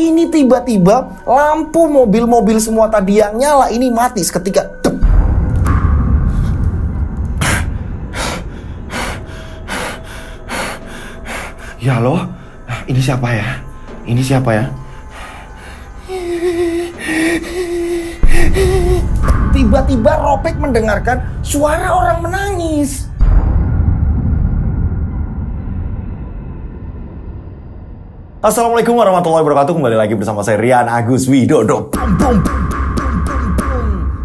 Ini tiba-tiba lampu mobil-mobil semua tadi yang nyala ini mati seketika. Ya loh, ini siapa ya? Ini siapa ya? Tiba-tiba Ropek mendengarkan suara orang menangis. Assalamualaikum warahmatullahi wabarakatuh. Kembali lagi bersama saya Rian Agus Widodo.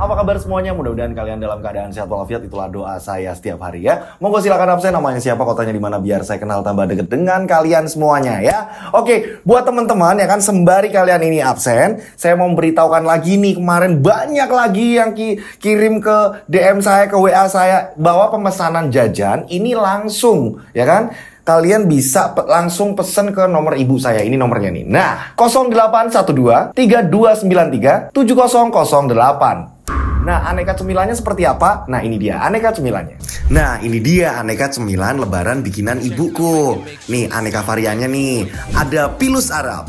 Apa kabar semuanya? Mudah-mudahan kalian dalam keadaan sehat walafiat. Itulah doa saya setiap hari ya. Monggo silakan absen, namanya siapa, kotanya di mana, biar saya kenal tambah deket dengan kalian semuanya ya. Oke, buat teman-teman ya kan, sembari kalian ini absen, saya mau memberitahukan lagi nih, kemarin banyak lagi yang kirim ke DM saya, ke WA saya, bahwa pemesanan jajan ini langsung ya kan, kalian bisa langsung pesen ke nomor ibu saya. Ini nomornya nih. Nah, 0812 3293 7008. Nah, aneka cemilannya seperti apa? Nah, ini dia aneka cemilannya. Nah, ini dia aneka cemilan lebaran bikinan ibuku. Nih, aneka variannya nih. Ada pilus Arab,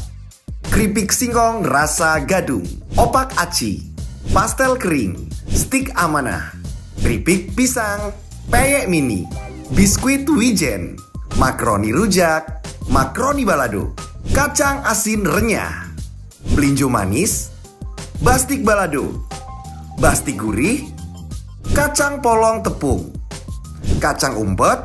keripik singkong rasa gadung, opak aci, pastel kering, stik amanah, keripik pisang, peyek mini, biskuit wijen, makroni rujak, makroni balado, kacang asin renyah, belinjo manis, bastik balado, bastik gurih, kacang polong tepung, kacang umpet,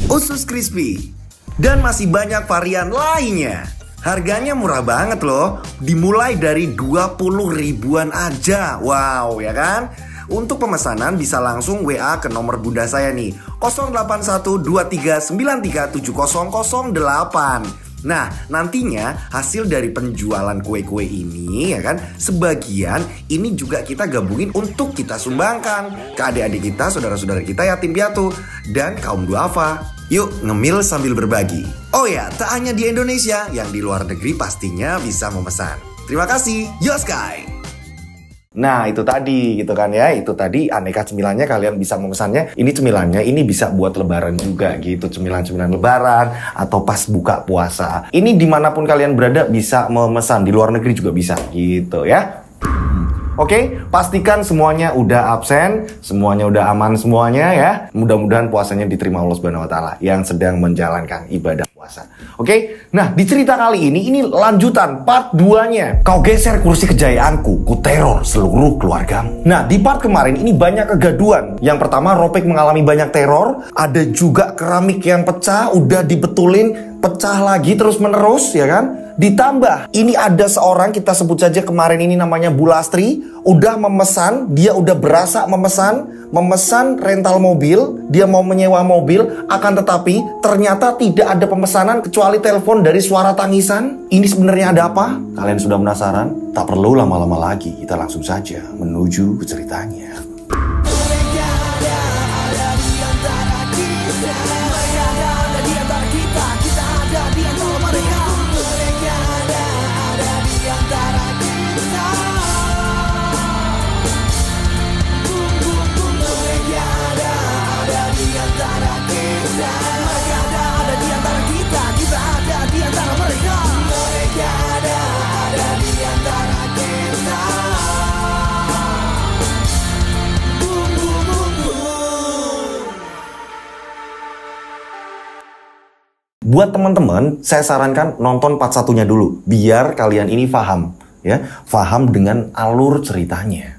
usus crispy, dan masih banyak varian lainnya. Harganya murah banget loh, dimulai dari 20 ribuan aja. Wow, ya kan? Untuk pemesanan bisa langsung WA ke nomor bunda saya nih, 081239370008. Nah, nantinya hasil dari penjualan kue-kue ini ya kan, sebagian ini juga kita gabungin untuk kita sumbangkan ke adik-adik kita, saudara-saudara kita yatim piatu, dan kaum duafa. Yuk ngemil sambil berbagi. Oh ya, tak hanya di Indonesia, yang di luar negeri pastinya bisa memesan. Terima kasih, Yoskai. Nah, itu tadi gitu kan ya. Itu tadi aneka cemilannya, kalian bisa memesannya. Ini cemilannya ini bisa buat lebaran juga gitu. Cemilan-cemilan lebaran atau pas buka puasa. Ini dimanapun kalian berada bisa memesan. Di luar negeri juga bisa gitu ya. Oke, pastikan semuanya udah absen, semuanya udah aman semuanya ya. Mudah-mudahan puasanya diterima Allah Subhanahu wa taala yang sedang menjalankan ibadah puasa. Oke, nah di cerita kali ini lanjutan part 2-nya. Kau geser kursi kejayaanku, ku teror seluruh keluargamu. Nah, di part kemarin ini banyak kegaduan. Yang pertama, Ropek mengalami banyak teror, ada juga keramik yang pecah, udah dibetulin, pecah lagi terus menerus ya kan. Ditambah ini ada seorang, kita sebut saja kemarin ini namanya Bu Lastri, udah memesan, dia udah berasa memesan rental mobil, dia mau menyewa mobil, akan tetapi ternyata tidak ada pemesanan kecuali telepon dari suara tangisan. Ini sebenarnya ada apa? Kalian sudah penasaran? Tak perlu lama-lama lagi, kita langsung saja menuju ke ceritanya. Buat teman-teman, saya sarankan nonton part 1-nya dulu, biar kalian ini paham, ya, paham dengan alur ceritanya,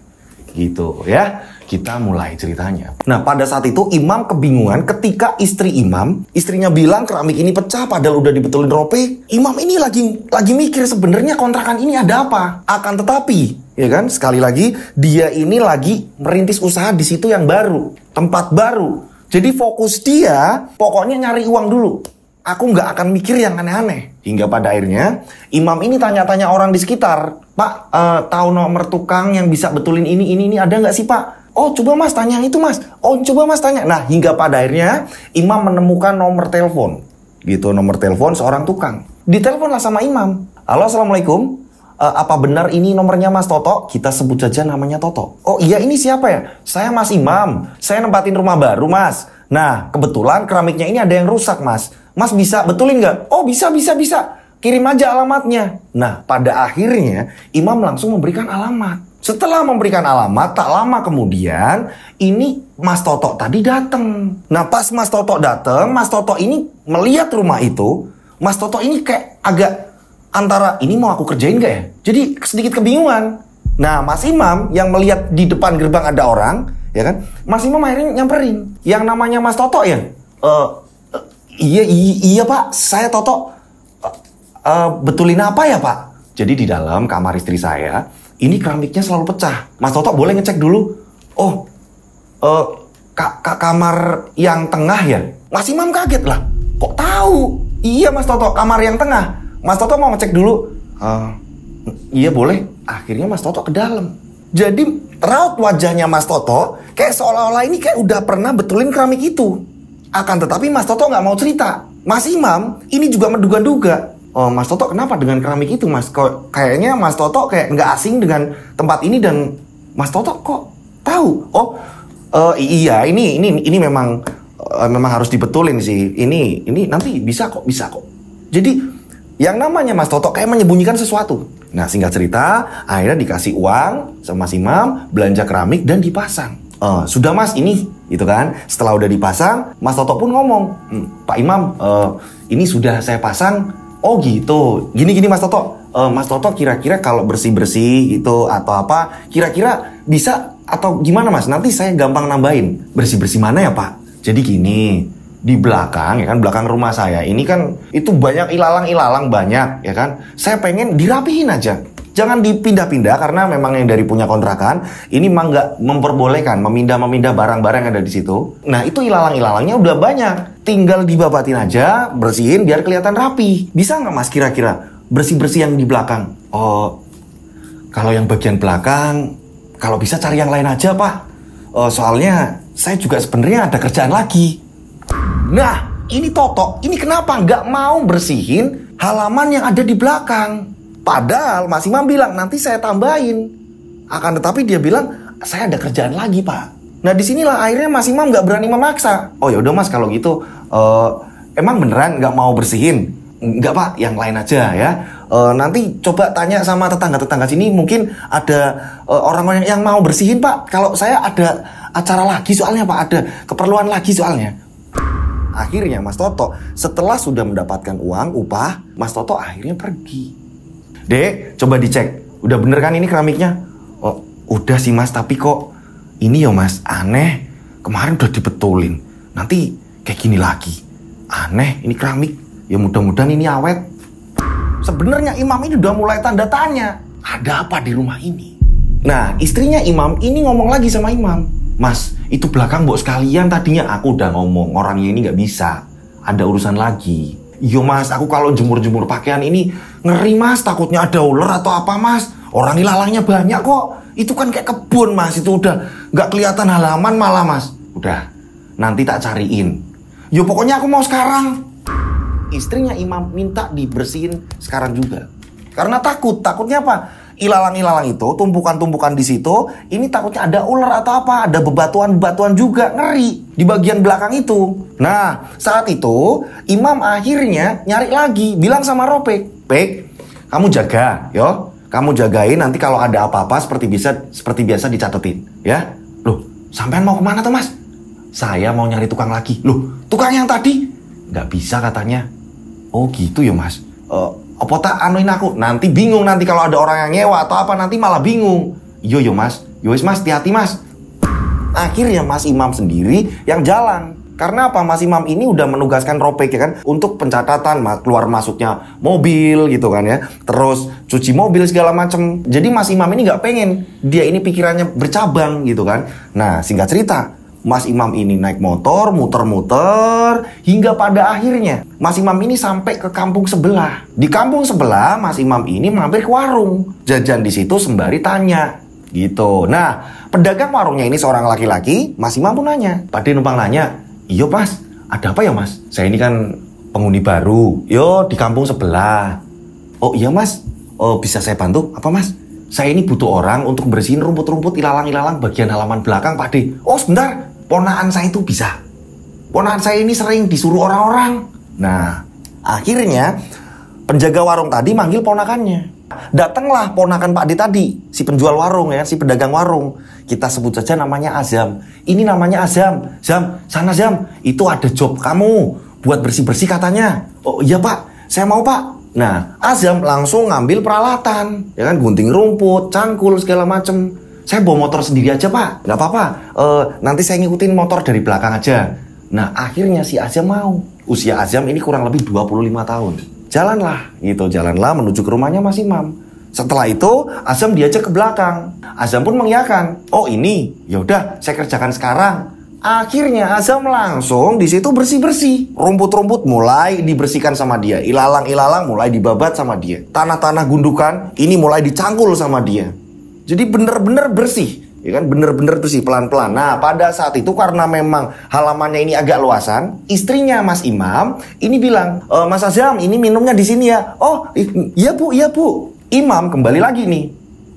gitu, ya. Kita mulai ceritanya. Nah, pada saat itu Imam kebingungan ketika istrinya bilang keramik ini pecah, padahal udah dibetulin Ropek. Imam ini lagi mikir sebenarnya kontrakan ini ada apa. Akan tetapi, ya kan, sekali lagi dia ini lagi merintis usaha di situ yang baru, tempat baru. Jadi fokus dia, pokoknya nyari uang dulu. Aku nggak akan mikir yang aneh-aneh. Hingga pada akhirnya Imam ini tanya-tanya orang di sekitar. Pak, tahu nomor tukang yang bisa betulin ini ada nggak sih Pak? Oh coba Mas tanya yang itu Mas. Oh coba Mas tanya. Nah hingga pada akhirnya Imam menemukan nomor telepon. Gitu, nomor telepon seorang tukang. Diteleponlah sama Imam. Halo, Assalamualaikum. Apa benar ini nomornya Mas Toto? Kita sebut saja namanya Toto. Oh iya, ini siapa ya? Saya Mas Imam. Saya nempatin rumah baru Mas. Nah kebetulan keramiknya ini ada yang rusak Mas. Mas bisa betulin nggak? Oh bisa. kirim aja alamatnya. Nah, pada akhirnya Imam langsung memberikan alamat. Setelah memberikan alamat, tak lama kemudian ini Mas Toto tadi datang. Nah, pas Mas Toto datang, Mas Toto ini melihat rumah itu. Mas Toto ini kayak agak antara ini mau aku kerjain gak ya? Jadi sedikit kebingungan. Nah, Mas Imam yang melihat di depan gerbang ada orang, ya kan? Mas Imam akhirnya nyamperin. Yang namanya Mas Toto ya? Iya Pak, saya Toto. Betulin apa ya Pak? Jadi di dalam kamar istri saya, ini keramiknya selalu pecah. Mas Toto boleh ngecek dulu? Oh, kamar yang tengah ya? Mas Imam kaget lah. Kok tahu? Iya Mas Toto, kamar yang tengah. Mas Toto mau ngecek dulu? Iya boleh. Akhirnya Mas Toto ke dalam. Jadi raut wajahnya Mas Toto kayak seolah-olah ini kayak udah pernah betulin keramik itu. Akan tetapi Mas Toto nggak mau cerita. Mas Imam ini juga menduga-duga. Oh, Mas Toto kenapa dengan keramik itu Mas? Kayaknya Mas Toto kayak nggak asing dengan tempat ini dan Mas Toto kok tahu? Oh, iya ini memang harus dibetulin sih. Ini nanti bisa kok. Jadi yang namanya Mas Toto kayak menyembunyikan sesuatu. Nah, singkat cerita, akhirnya dikasih uang sama Mas Imam, belanja keramik dan dipasang. Sudah Mas ini, gitu kan? Setelah udah dipasang, Mas Toto pun ngomong, Pak Imam, ini sudah saya pasang. Oh gitu, gini Mas Toto. Mas Toto kira-kira kalau bersih-bersih gitu atau apa, kira-kira bisa atau gimana Mas? Nanti saya gampang nambahin. Bersih-bersih mana ya Pak? Jadi gini, di belakang ya kan, belakang rumah saya ini kan itu banyak ilalang banyak ya kan. Saya pengen dirapihin aja. Jangan dipindah-pindah karena memang yang dari punya kontrakan ini memang nggak memperbolehkan memindah barang-barang yang ada di situ. Nah itu ilalang-ilangnya udah banyak, tinggal dibabatin aja, bersihin biar kelihatan rapi. Bisa nggak Mas kira-kira bersih-bersih yang di belakang? Oh, kalau yang bagian belakang, kalau bisa cari yang lain aja Pak. Soalnya saya juga sebenarnya ada kerjaan lagi. Nah ini Toto, ini kenapa nggak mau bersihin halaman yang ada di belakang? Padahal Mas Imam bilang nanti saya tambahin. Akan tetapi dia bilang saya ada kerjaan lagi Pak. Nah disinilah akhirnya Mas Imam nggak berani memaksa. Oh yaudah Mas kalau gitu emang beneran nggak mau bersihin? Nggak Pak, yang lain aja ya. Nanti coba tanya sama tetangga-tetangga sini, mungkin ada orang-orang yang mau bersihin Pak. Kalau saya ada acara lagi soalnya Pak, ada keperluan lagi soalnya. Akhirnya Mas Toto setelah sudah mendapatkan uang upah, Mas Toto akhirnya pergi. Dek, coba dicek. Udah bener kan ini keramiknya? Oh, udah sih Mas, tapi kok ini ya Mas, aneh. Kemarin udah dibetulin. Nanti kayak gini lagi. Aneh, ini keramik. Ya mudah-mudahan ini awet. Sebenarnya Imam ini udah mulai tanda tanya. Ada apa di rumah ini? Nah, istrinya Imam ini ngomong lagi sama Imam. Mas, itu belakang mbok sekalian tadinya aku udah ngomong. Orangnya ini gak bisa. Ada urusan lagi. Yo Mas, aku kalau jemur-jemur pakaian ini ngeri Mas, takutnya ada ular atau apa Mas. Orang ilalangnya banyak kok. Itu kan kayak kebun Mas, itu udah gak kelihatan halaman malah Mas. Udah, nanti tak cariin. Yo pokoknya aku mau sekarang. Istrinya Imam minta dibersihin sekarang juga. Karena takutnya apa? Ilalang-ilalang itu, tumpukan-tumpukan di situ, ini takutnya ada ular atau apa, ada bebatuan-bebatuan juga, ngeri di bagian belakang itu. Nah, saat itu Imam akhirnya nyari lagi, bilang sama Ropek, Pek, kamu jaga, yo, kamu jagain nanti kalau ada apa-apa seperti biasa dicatetin, ya. Loh, sampean mau kemana tuh Mas? Saya mau nyari tukang lagi. Loh, tukang yang tadi? Nggak bisa katanya. Oh gitu ya Mas. Apa tak anuin aku? Nanti bingung nanti kalau ada orang yang nyewa atau apa nanti malah bingung. Yo Mas. Yowes Mas, hati-hati Mas. Akhirnya Mas Imam sendiri yang jalan. Karena apa? Mas Imam ini udah menugaskan Ropek ya kan untuk pencatatan keluar masuknya mobil gitu kan ya. Terus cuci mobil segala macem. Jadi Mas Imam ini nggak pengen dia ini pikirannya bercabang gitu kan. Nah singkat cerita, Mas Imam ini naik motor, muter-muter, hingga pada akhirnya Mas Imam ini sampai ke kampung sebelah. Di kampung sebelah, Mas Imam ini mampir ke warung. Jajan di situ sembari tanya, gitu. Nah, pedagang warungnya ini seorang laki-laki, Mas Imam pun nanya. Pak De numpang nanya, iya Mas, ada apa ya Mas? Saya ini kan penghuni baru, yo di kampung sebelah. Oh iya Mas, bisa saya bantu? Apa Mas? Saya ini butuh orang untuk bersihin rumput-rumput ilalang-ilalang bagian halaman belakang Pak De. Oh sebentar. Ponaan saya itu bisa. Ponaan saya ini sering disuruh orang-orang. Nah, akhirnya penjaga warung tadi manggil ponakannya. Datanglah ponakan Pak D tadi, si penjual warung ya, si pedagang warung. Kita sebut saja namanya Azam. Ini namanya Azam. Zam, sana Zam, itu ada job kamu buat bersih-bersih katanya. Oh iya Pak, saya mau Pak. Nah, Azam langsung ngambil peralatan, ya kan, gunting rumput, cangkul segala macem. Saya bawa motor sendiri aja Pak, nggak apa-apa. Nanti saya ngikutin motor dari belakang aja. Nah, akhirnya si Azam mau. Usia Azam ini kurang lebih 25 tahun. Jalanlah menuju ke rumahnya Mas Imam. Setelah itu Azam diajak ke belakang. Azam pun mengiyakan. Oh ini, yaudah saya kerjakan sekarang. Akhirnya Azam langsung di situ bersih-bersih. Rumput-rumput mulai dibersihkan sama dia. Ilalang-ilalang mulai dibabat sama dia. Tanah-tanah gundukan ini mulai dicangkul sama dia. Jadi bener-bener bersih, ya kan, bener-bener bersih pelan-pelan. Nah, pada saat itu karena memang halamannya ini agak luasan, istrinya Mas Imam ini bilang, Mas Azam, ini minumnya di sini ya. Oh, iya Bu, iya Bu. Imam kembali lagi nih.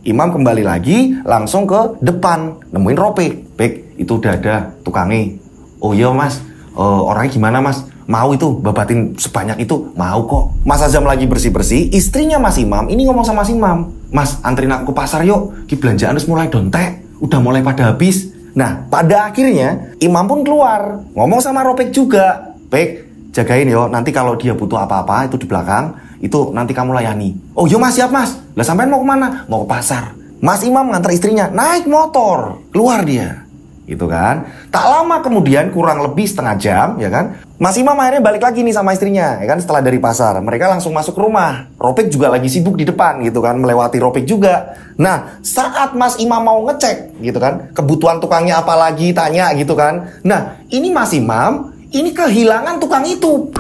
Imam kembali lagi langsung ke depan, nemuin Ropek. Pek, itu udah ada tukangnya. Oh iya Mas, orangnya gimana Mas? Mau itu babatin sebanyak itu? Mau kok. Mas Azam lagi bersih-bersih, istrinya Mas Imam ini ngomong sama Mas Imam, Mas anterin aku ke pasar yuk, ki belanjaan harus mulai dontek, udah mulai pada habis. Nah pada akhirnya Imam pun keluar, ngomong sama Ropek juga, Pek jagain yo, nanti kalau dia butuh apa-apa itu di belakang, itu nanti kamu layani. Oh yo Mas, siap Mas. Lah sampean mau kemana? Mau ke pasar. Mas Imam nganter istrinya naik motor, keluar dia. Gitu kan. Tak lama kemudian, kurang lebih setengah jam, ya kan, Mas Imam akhirnya balik lagi nih sama istrinya, ya kan, setelah dari pasar. Mereka langsung masuk ke rumah. Ropek juga lagi sibuk di depan, gitu kan, melewati Ropek juga. Nah, saat Mas Imam mau ngecek, gitu kan, kebutuhan tukangnya apa lagi, tanya, gitu kan. Nah, ini Mas Imam, ini kehilangan tukang itu.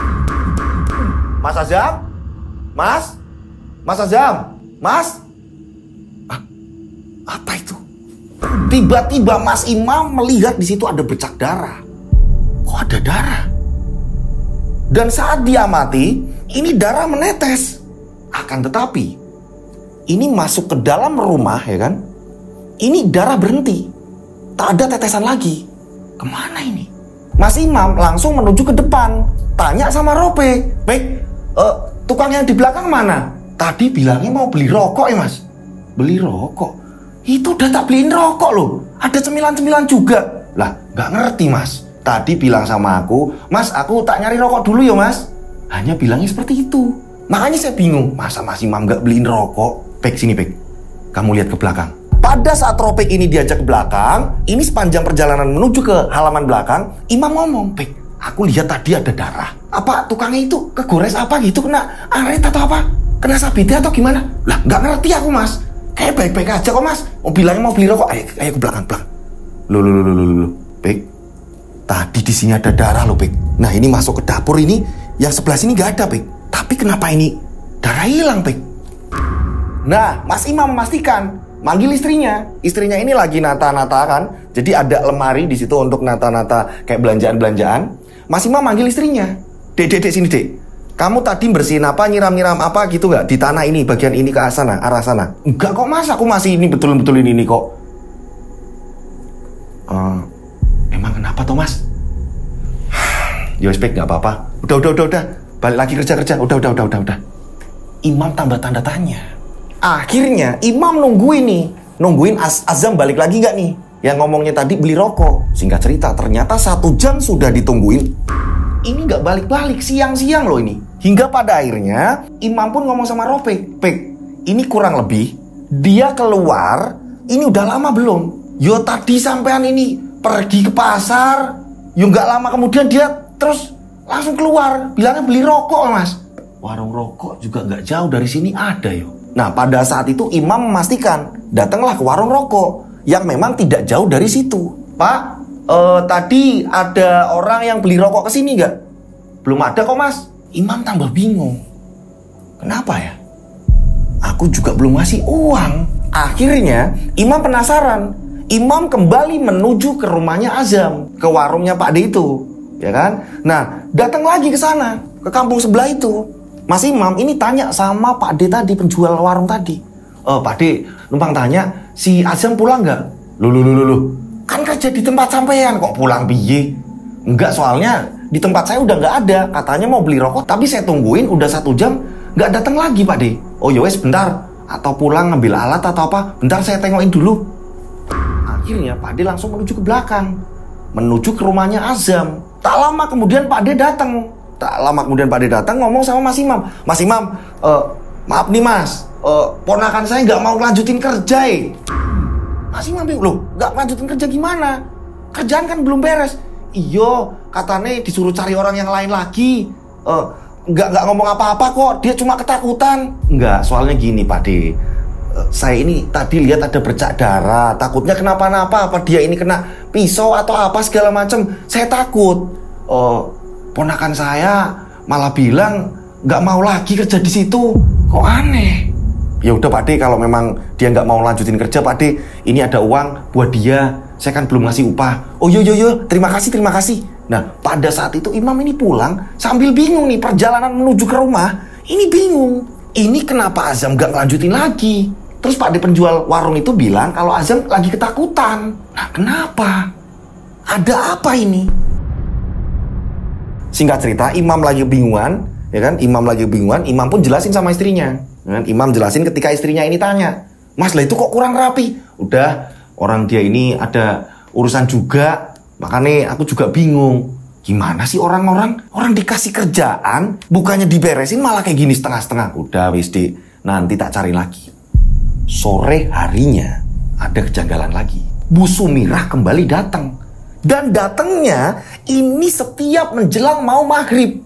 Mas Azam? Mas? Mas Azam? Mas? Apa itu? Tiba-tiba Mas Imam melihat di situ ada bercak darah. Kok ada darah? Dan saat dia mati, ini darah menetes. Akan tetapi, ini masuk ke dalam rumah, ya kan? Ini darah berhenti. Tak ada tetesan lagi. Kemana ini? Mas Imam langsung menuju ke depan. Tanya sama Ropek. Pek, tukang yang di belakang mana? Tadi bilangnya mau beli rokok ya Mas? Beli rokok? Itu udah tak beliin rokok loh. Ada cemilan-cemilan juga. Lah, gak ngerti Mas. Tadi bilang sama aku, Mas, aku tak nyari rokok dulu ya Mas. Hanya bilangnya seperti itu. Makanya saya bingung, masa Mas Imam gak beliin rokok? Pek, sini Pek, kamu lihat ke belakang. Pada saat Ropek ini diajak ke belakang, ini sepanjang perjalanan menuju ke halaman belakang, Imam ngomong, Pek, aku lihat tadi ada darah. Apa tukangnya itu kegores apa gitu, kena aret atau apa? Kena sabitnya atau gimana? Lah, gak ngerti aku Mas. Kayak baik-baik aja kok Mas. Mau bilangnya mau beli rokok. Ayo ke belakang. Loh. Pek, tadi di sini ada darah loh, Pek. Nah, ini masuk ke dapur ini, yang sebelah sini nggak ada, Pek. Tapi kenapa ini darah hilang, Pek? Nah, Mas Imam memastikan, manggil istrinya. Istrinya ini lagi nata-nata kan. Jadi ada lemari di situ untuk nata-nata kayak belanjaan-belanjaan. Mas Imam manggil istrinya. Dek, sini, Dek. Kamu tadi bersihin apa, nyiram-nyiram apa gitu gak? Di tanah ini, bagian ini ke arah sana. Enggak kok Mas, aku masih ini betul-betul ini kok. Emang kenapa toh Mas? Yowes Pek, gak apa-apa. Udah. Balik lagi kerja. Udah. Imam tambah tanda tanya. Akhirnya Imam nungguin Azam balik lagi gak nih? Yang ngomongnya tadi beli rokok. Singkat cerita, ternyata 1 jam sudah ditungguin. Ini gak balik-balik, siang-siang loh ini. Hingga pada akhirnya Imam pun ngomong sama Ropek, Pek, ini kurang lebih dia keluar, ini udah lama belum? Yo tadi sampean ini pergi ke pasar, yo gak lama kemudian dia terus langsung keluar, bilangnya beli rokok Mas. Warung rokok juga gak jauh dari sini ada yo. Nah pada saat itu Imam memastikan, datanglah ke warung rokok yang memang tidak jauh dari situ. Pak, tadi ada orang yang beli rokok kesini gak? Belum ada kok Mas. Imam tambah bingung. Kenapa ya? Aku juga belum ngasih uang. Akhirnya Imam penasaran. Imam kembali menuju ke rumahnya Azam, ke warungnya Pak D itu, ya kan? Nah, datang lagi ke sana, ke kampung sebelah itu. Mas Imam ini tanya sama Pak D tadi, penjual warung tadi. Pak D, numpang tanya, si Azam pulang gak? Loh. Kan kerja di tempat sampean, kok pulang piye? Enggak, soalnya di tempat saya udah nggak ada. Katanya mau beli rokok, tapi saya tungguin udah 1 jam nggak datang lagi Pak De. Oh ya wes bentar, atau pulang ngambil alat atau apa, bentar saya tengokin dulu. Akhirnya Pak De langsung menuju ke belakang, menuju ke rumahnya Azam. Tak lama kemudian Pak De datang. Ngomong sama Mas Imam. Mas Imam, maaf nih Mas, ponakan saya nggak mau lanjutin kerja. Mas Imam bingung, loh nggak lanjutin kerja gimana? Kerjaan kan belum beres. Iyo, katanya disuruh cari orang yang lain lagi. Nggak ngomong apa-apa kok, dia cuma ketakutan. Nggak, soalnya gini Pak De, saya ini tadi lihat ada bercak darah, takutnya kenapa-napa, apa dia ini kena pisau atau apa segala macam. Saya takut. Ponakan saya malah bilang nggak mau lagi kerja di situ. Kok aneh? Ya udah Pak De, kalau memang dia nggak mau lanjutin kerja Pak De, ini ada uang buat dia. Saya kan belum ngasih upah. Oh yo, terima kasih. Nah, pada saat itu Imam ini pulang sambil bingung nih, perjalanan menuju ke rumah. Ini bingung. Ini kenapa Azam nggak lanjutin lagi? Terus Pak De penjual warung itu bilang kalau Azam lagi ketakutan. Nah, kenapa? Ada apa ini? Singkat cerita, Imam lagi bingungan, ya kan? Imam pun jelasin sama istrinya. Imam jelasin ketika istrinya ini tanya, Mas lah itu kok kurang rapi? Udah, orang dia ini ada urusan juga, makanya aku juga bingung. Gimana sih orang dikasih kerjaan, bukannya diberesin malah kayak gini setengah-setengah. Udah wis Dik, nanti tak cari lagi. Sore harinya ada kejanggalan lagi. Bu Sumirah kembali datang. Dan datangnya ini setiap menjelang mau maghrib.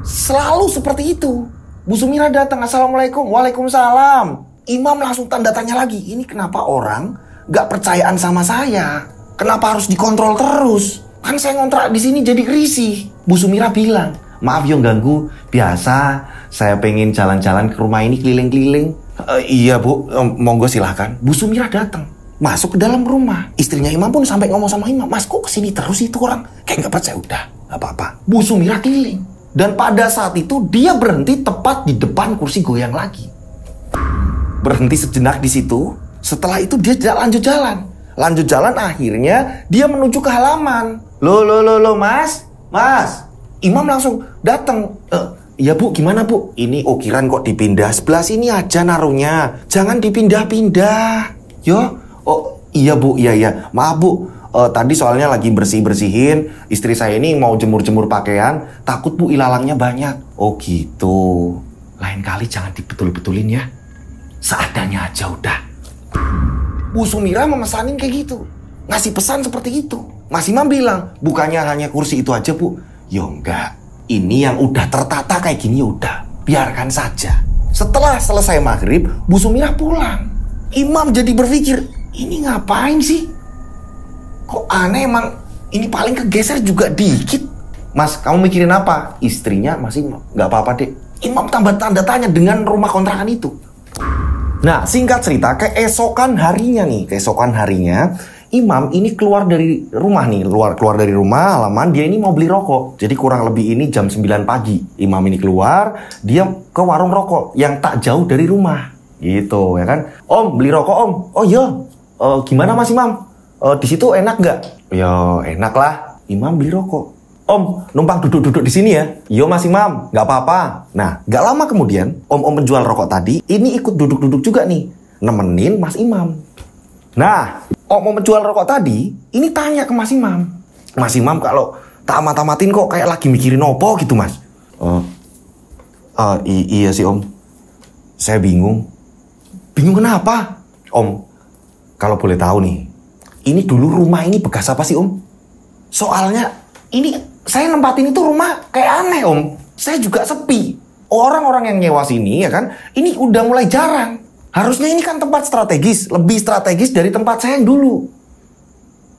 Selalu seperti itu. Bu Sumirah datang, Assalamualaikum, Waalaikumsalam. Imam langsung tanda tanya lagi, ini kenapa orang gak percayaan sama saya? Kenapa harus dikontrol terus? Kan saya ngontrak di sini jadi risih. Bu Sumirah bilang, maaf yang ganggu, biasa saya pengen jalan-jalan ke rumah ini keliling-keliling. Iya Bu, monggo silahkan. Bu Sumirah datang, masuk ke dalam rumah. Istrinya Imam pun sampai ngomong sama Imam, Mas kok kesini terus itu orang? Kayak gak percaya, udah gak apa-apa. Bu Sumirah keliling. Dan pada saat itu dia berhenti tepat di depan kursi goyang lagi. Berhenti sejenak di situ. Setelah itu dia tidak lanjut jalan. Lanjut jalan akhirnya dia menuju ke halaman. Loh Mas. Imam langsung datang. Ya Bu, gimana Bu? Ini ukiran kok dipindah sebelah sini aja naruhnya. Jangan dipindah-pindah. Yo, oh iya Bu, iya. Maaf Bu. Tadi soalnya lagi bersihin, istri saya ini mau jemur-jemur pakaian, takut Bu ilalangnya banyak. Oh gitu. Lain kali jangan dibetul-betulin ya. Seadanya aja udah. Bu Sumirah memesanin kayak gitu. Ngasih pesan seperti itu. Mas Imam bilang, bukannya hanya kursi itu aja Bu. Yo enggak. Ini yang udah tertata kayak gini udah. Biarkan saja. Setelah selesai maghrib, Bu Sumirah pulang. Imam jadi berpikir, ini ngapain sih? Kok aneh emang, ini paling kegeser juga dikit. Mas, kamu mikirin apa? Istrinya masih nggak apa-apa deh. Imam tambah tanda tanya dengan rumah kontrakan itu. Nah, singkat cerita, keesokan harinya, Imam ini keluar dari rumah nih, keluar dari rumah halaman, dia ini mau beli rokok. Jadi kurang lebih ini jam 9 pagi. Imam ini keluar, dia ke warung rokok yang tak jauh dari rumah. Gitu, ya kan? Om, beli rokok Om. Oh iya, gimana Mas Imam? Di situ enak nggak? Ya enak lah. Imam beli rokok. Om, numpang duduk-duduk di sini ya. Yo Mas Imam, nggak apa-apa. Nah, nggak lama kemudian, om penjual rokok tadi ini ikut duduk-duduk juga nih, nemenin Mas Imam. Nah, om penjual rokok tadi ini tanya ke Mas Imam. Mas Imam kalau tak amat-amatin kok kayak lagi mikirin opo gitu Mas. Iya sih Om. Saya bingung. Bingung kenapa? Om, kalau boleh tahu nih. Ini dulu rumah ini bekas apa sih Om? Soalnya ini saya nempatin itu rumah kayak aneh Om. Saya juga sepi. Orang-orang yang nyewa sini ya kan, ini udah mulai jarang. Harusnya ini kan tempat strategis, lebih strategis dari tempat saya yang dulu.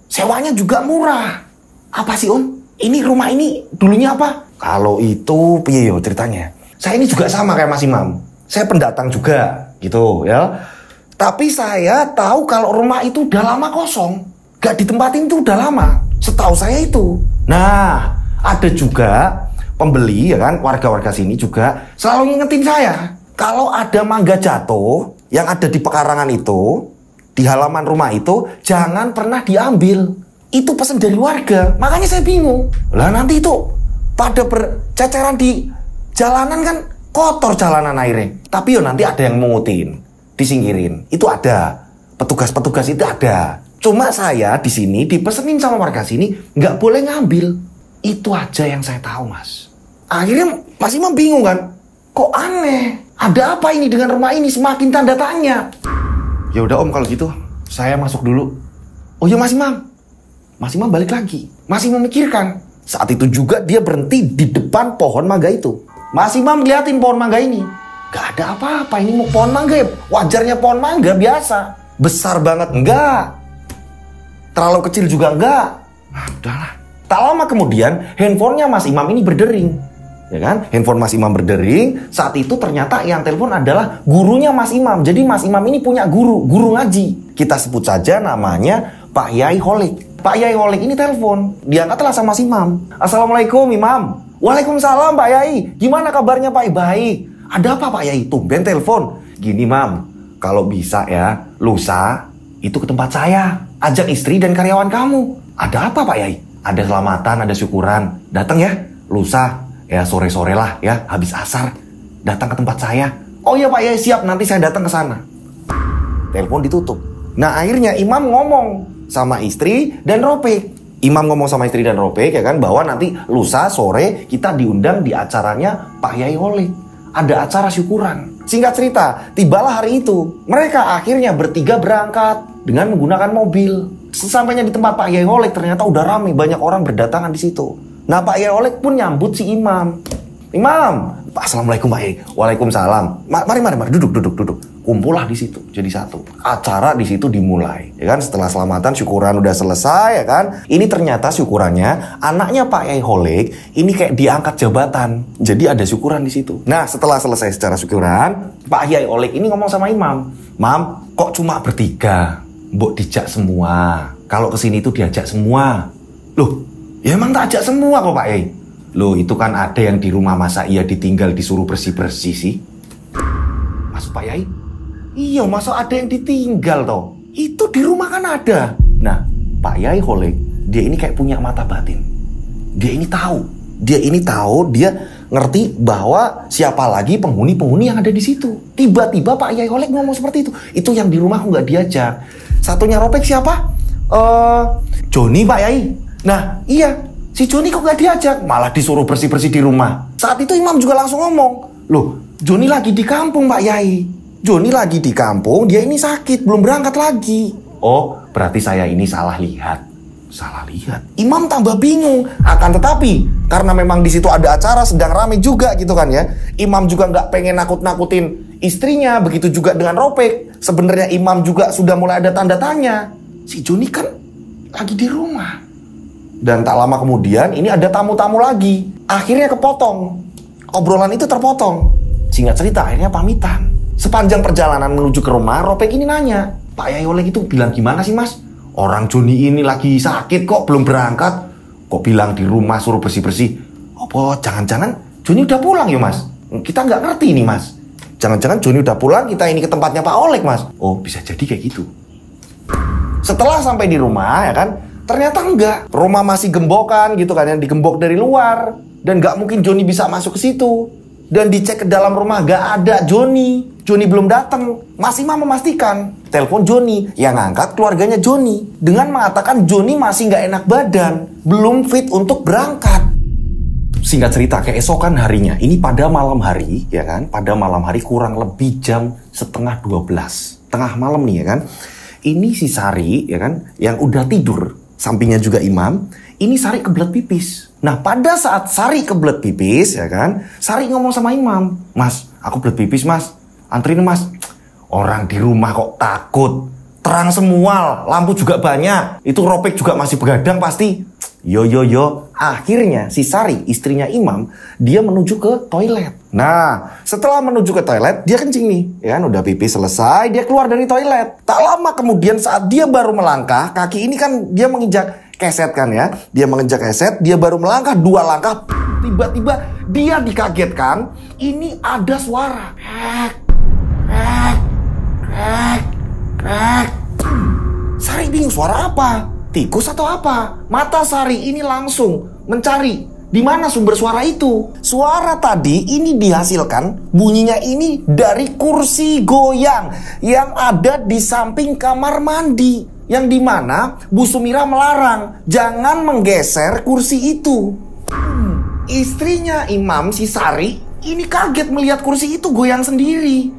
Sewanya juga murah. Apa sih Om? Ini rumah ini dulunya apa? Kalau itu piye yo ceritanya? Saya ini juga sama kayak Mas Imam. Saya pendatang juga gitu ya. Tapi saya tahu kalau rumah itu udah lama kosong. Gak ditempatin itu udah lama. Setahu saya itu. Nah, ada juga pembeli ya kan, warga-warga sini juga selalu ngingetin saya. Kalau ada mangga jatuh yang ada di pekarangan itu, di halaman rumah itu, jangan pernah diambil. Itu pesan dari warga. Makanya saya bingung. Lah nanti itu pada berceceran di jalanan kan kotor jalanan airnya. Tapi yo nanti ada yang mengutin, disingkirin. Itu ada. Petugas-petugas itu ada. Cuma saya di sini dipesenin sama warga sini nggak boleh ngambil. Itu aja yang saya tahu, Mas. Akhirnya Mas Imam bingung kan? Kok aneh? Ada apa ini dengan rumah ini? Semakin tanda tanya. Ya udah Om, kalau gitu saya masuk dulu. Oh ya Mas Imam. Mas Imam balik lagi. Masih memikirkan. Saat itu juga dia berhenti di depan pohon mangga itu. Mas Imam liatin pohon mangga ini. Gak ada apa-apa, ini mau pohon mangga ya. Wajarnya pohon mangga biasa. Besar banget enggak. Terlalu kecil juga enggak. Nah, udahlah. Tak lama kemudian handphonenya Mas Imam ini berdering. Ya kan? Handphone Mas Imam berdering. Saat itu ternyata yang telepon adalah gurunya Mas Imam. Jadi Mas Imam ini punya guru ngaji. Kita sebut saja namanya Pak Yai Holik. Pak Yai Holik ini telepon. Diangkatlah sama Mas Imam. Assalamualaikum Imam. Waalaikumsalam Pak Yai. Gimana kabarnya Pak? Baik. Ada apa Pak Yai? Tumben telepon. Gini Mam, kalau bisa ya, lusa itu ke tempat saya. Ajak istri dan karyawan kamu. Ada apa Pak Yai? Ada selamatan, ada syukuran. Datang ya, lusa. Ya sore-sore lah ya, habis asar. Datang ke tempat saya. Oh iya Pak Yai, siap. Nanti saya datang ke sana. Telepon ditutup. Nah akhirnya Imam ngomong sama istri dan Ropek. Imam ngomong sama istri dan Ropek ya kan, bahwa nanti lusa sore kita diundang di acaranya Pak Yai Holik. Ada acara syukuran. Singkat cerita, tibalah hari itu. Mereka akhirnya bertiga berangkat dengan menggunakan mobil. Sesampainya di tempat Pak Yai Holik ternyata udah ramai, banyak orang berdatangan di situ. Nah Pak Yai Holik pun nyambut si Imam. Imam, Assalamualaikum Pak Yai. Waalaikumsalam. Mari duduk. Kumpullah di situ jadi satu. Acara di situ dimulai, ya kan? Setelah selamatan syukuran udah selesai, ya kan? Ini ternyata syukurannya anaknya Pak Yai Holik ini kayak diangkat jabatan. Jadi ada syukuran di situ. Nah, setelah selesai secara syukuran, Pak Yai Holik ini ngomong sama Imam, "Mam, kok cuma bertiga? Mbok dijak semua. Kalau kesini tuh diajak semua." Loh, ya emang tak ajak semua kok Pak Yai. Loh, itu kan ada yang di rumah, masa iya ditinggal disuruh bersih-bersih sih? Maksud Pak Yai? Iya, masa ada yang ditinggal toh? Itu di rumah kan ada. Nah, Pak Yai Holik, dia ini kayak punya mata batin. Dia ini tahu, dia ngerti bahwa siapa lagi penghuni-penghuni yang ada di situ. Tiba-tiba Pak Yai Holik ngomong seperti itu. Itu yang di rumah aku nggak diajak. Satunya Ropek siapa? Joni Pak Yai. Nah, iya. Si Joni kok nggak diajak? Malah disuruh bersih-bersih di rumah. Saat itu Imam juga langsung ngomong, "Loh, Joni lagi di kampung Pak Yai. Joni lagi di kampung, dia ini sakit, belum berangkat lagi." Oh, berarti saya ini salah lihat. Imam tambah bingung. Akan tetapi, karena memang di situ ada acara sedang ramai juga gitu kan ya. Imam juga nggak pengen nakut-nakutin istrinya, begitu juga dengan Ropek. Sebenarnya Imam juga sudah mulai ada tanda tanya. Si Joni kan lagi di rumah. Dan tak lama kemudian ini ada tamu-tamu lagi. Akhirnya kepotong. Obrolan itu terpotong. Singkat cerita akhirnya pamitan. Sepanjang perjalanan menuju ke rumah, Ropek ini nanya, "Pak Yai Holik itu bilang gimana sih Mas? Orang Joni ini lagi sakit kok belum berangkat. Kok bilang di rumah suruh bersih-bersih. Apa jangan-jangan Joni udah pulang ya Mas? Kita nggak ngerti nih Mas. Jangan-jangan Joni udah pulang, kita ini ke tempatnya Pak Holik Mas." Oh, bisa jadi kayak gitu. Setelah sampai di rumah ya kan, ternyata enggak. Rumah masih gembokan gitu kan, yang digembok dari luar. Dan nggak mungkin Joni bisa masuk ke situ. Dan dicek ke dalam rumah nggak ada Joni. Joni belum datang. Mas Imam memastikan. Telepon Joni. Yang ngangkat keluarganya Joni. Dengan mengatakan Joni masih nggak enak badan. Belum fit untuk berangkat. Singkat cerita, keesokan harinya. Ini pada malam hari, ya kan. Pada malam hari kurang lebih jam 11:30. Tengah malam nih ya kan. Ini si Sari, ya kan. Yang udah tidur. Sampingnya juga Imam. Ini Sari kebelet pipis. Nah pada saat Sari kebelet pipis ya kan, Sari ngomong sama Imam, "Mas, aku kebelet pipis Mas, anterin Mas." Orang di rumah kok takut. Terang semua, lampu juga banyak. Itu Ropek juga masih begadang pasti. Yo. Akhirnya si Sari, istrinya Imam, dia menuju ke toilet. Nah setelah menuju ke toilet, dia kencing nih ya kan, udah pipis selesai, dia keluar dari toilet. Tak lama kemudian saat dia baru melangkah, kaki ini kan dia menginjak keset kan ya. Dia menginjak keset, dia baru melangkah 2 langkah. Tiba-tiba dia dikagetkan. Ini ada suara. Sari bingung, suara apa? Tikus atau apa? Mata Sari ini langsung mencari Di mana sumber suara itu? Suara tadi ini dihasilkan, bunyinya ini dari kursi goyang yang ada di samping kamar mandi. Yang dimana Bu Sumira melarang jangan menggeser kursi itu. Istrinya Imam, si Sari, ini kaget melihat kursi itu goyang sendiri.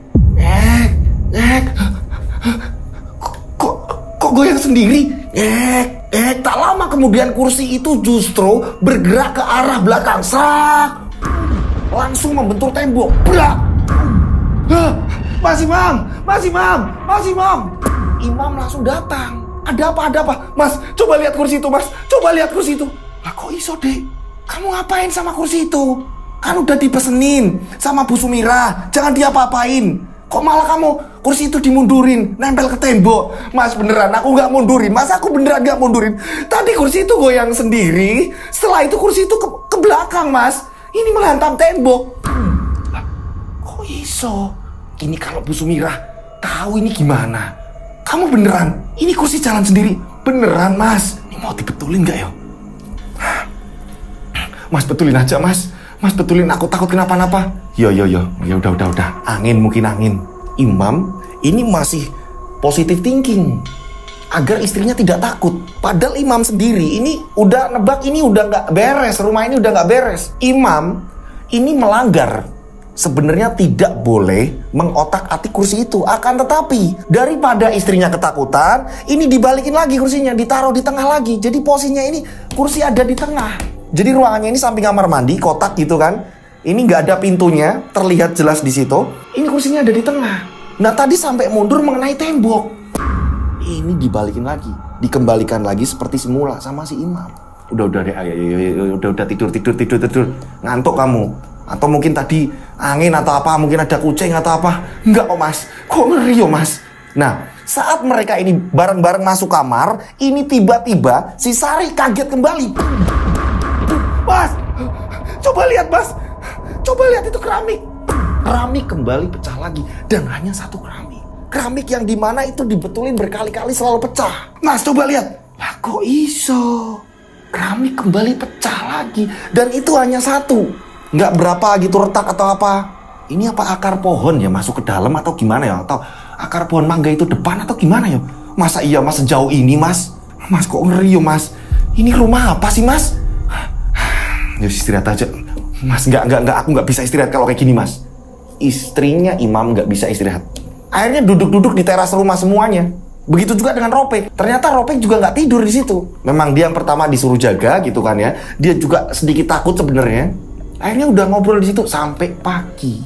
Kok goyang sendiri? Tak lama kemudian kursi itu justru bergerak ke arah belakang. Sak! Langsung membentur tembok. Brak! Mas Imam! Imam langsung datang. Ada apa? Mas, coba lihat kursi itu, Mas. Coba lihat kursi itu. Lah kok iso, Dek? Kamu ngapain sama kursi itu? Kan udah dipesenin sama Bu Sumira, jangan diapa-apain. Kok malah kamu kursi itu dimundurin, nempel ke tembok? Mas, beneran aku nggak mundurin. Mas, aku beneran nggak mundurin. Tadi kursi itu goyang sendiri. Setelah itu kursi itu ke belakang, Mas. Ini menghantam tembok. Kok iso? Ini kalau Bu Sumira tahu ini gimana? Kamu beneran? Ini kursi jalan sendiri. Beneran, Mas. Ini mau dibetulin nggak ya? Mas, betulin aja, Mas. Mas, betulin, aku takut kenapa-napa. Ya udah. Mungkin angin. Imam ini masih positive thinking agar istrinya tidak takut. Padahal Imam sendiri ini udah nebak, ini udah nggak beres, rumah ini udah nggak beres. Imam ini melanggar. Sebenarnya tidak boleh mengotak-atik kursi itu. Akan tetapi daripada istrinya ketakutan, ini dibalikin lagi kursinya, ditaruh di tengah lagi. Jadi posisinya ini kursi ada di tengah. Jadi ruangannya ini samping kamar mandi, kotak gitu kan. Ini nggak ada pintunya, terlihat jelas di situ. Ini kursinya ada di tengah. Nah tadi sampai mundur mengenai tembok. Ini dibalikin lagi, dikembalikan lagi seperti semula sama si Imam. Udah deh, ayo, udah tidur. Ngantuk kamu. Atau mungkin tadi angin atau apa, mungkin ada kucing atau apa. Enggak kok, Mas. Kok ngeri yo, Mas. Nah, saat mereka ini bareng-bareng masuk kamar, ini tiba-tiba si Sari kaget kembali. Mas, coba lihat, Mas. Coba lihat itu keramik. Keramik kembali pecah lagi. Dan hanya satu keramik. Keramik yang dimana itu dibetulin berkali-kali selalu pecah. Mas, coba lihat. Lah kok iso? Keramik kembali pecah lagi. Dan itu hanya satu. Nggak berapa gitu retak atau apa. Ini apa akar pohon ya masuk ke dalam atau gimana ya? Atau akar pohon mangga itu depan atau gimana ya? Masa iya, Mas, sejauh ini, Mas? Mas, kok ngeri yo, Mas? Ini rumah apa sih, Mas? Ya istirahat aja. Mas, aku nggak bisa istirahat kalau kayak gini, Mas. Istrinya Imam nggak bisa istirahat. Akhirnya duduk-duduk di teras rumah semuanya. Begitu juga dengan Ropek. Ternyata Ropek juga nggak tidur di situ. Memang dia yang pertama disuruh jaga gitu kan ya. Dia juga sedikit takut sebenarnya. Akhirnya udah ngobrol di situ sampai pagi.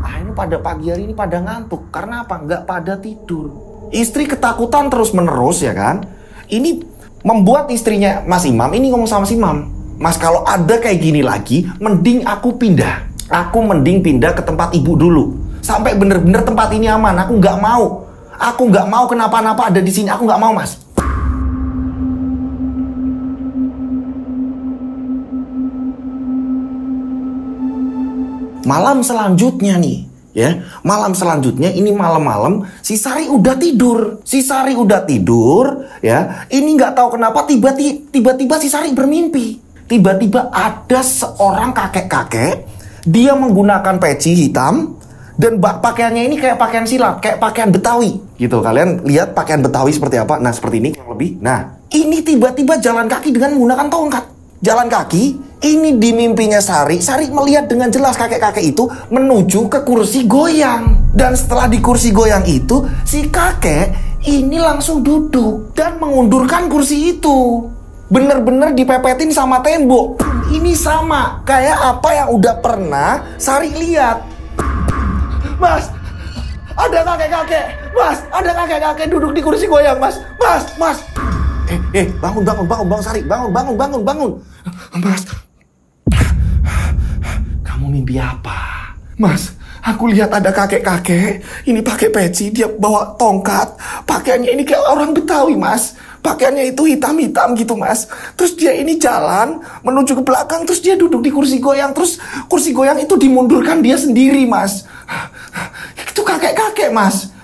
Akhirnya pada pagi hari ini pada ngantuk. Karena apa? Nggak pada tidur. Istri ketakutan terus menerus ya kan. Ini membuat istrinya Mas Imam ini ngomong sama si Imam. Mas, kalau ada kayak gini lagi, mending aku pindah. Aku mending pindah ke tempat ibu dulu. Sampai bener-bener tempat ini aman. Aku nggak mau. Aku nggak mau kenapa-napa ada di sini. Aku nggak mau, Mas. Malam selanjutnya nih, ya. Malam selanjutnya ini malam-malam si Sari udah tidur. Ya. Ini nggak tahu kenapa tiba-tiba si Sari bermimpi. Tiba-tiba ada seorang kakek-kakek, dia menggunakan peci hitam dan pakaiannya ini kayak pakaian silat, kayak pakaian Betawi gitu. Kalian lihat pakaian Betawi seperti apa? Nah, seperti ini kurang lebih. Nah, ini tiba-tiba jalan kaki dengan menggunakan tongkat. Jalan kaki, ini di mimpinya Sari melihat dengan jelas kakek-kakek itu menuju ke kursi goyang. Dan setelah di kursi goyang itu, si kakek ini langsung duduk dan mengundurkan kursi itu. Bener-bener dipepetin sama tembok. Ini sama kayak apa yang udah pernah Sari lihat. Mas, ada kakek-kakek. Mas, ada kakek-kakek duduk di kursi goyang, Mas. Mas. Bangun Sari. Bangun. Mas, kamu mimpi apa? Mas, aku lihat ada kakek-kakek. Ini pakai peci, dia bawa tongkat. Pakaiannya ini kayak orang Betawi, Mas. Pakaiannya itu hitam-hitam gitu, Mas. Terus dia ini jalan menuju ke belakang. Terus dia duduk di kursi goyang. Terus kursi goyang itu dimundurkan dia sendiri, Mas. Itu kakek-kakek, Mas.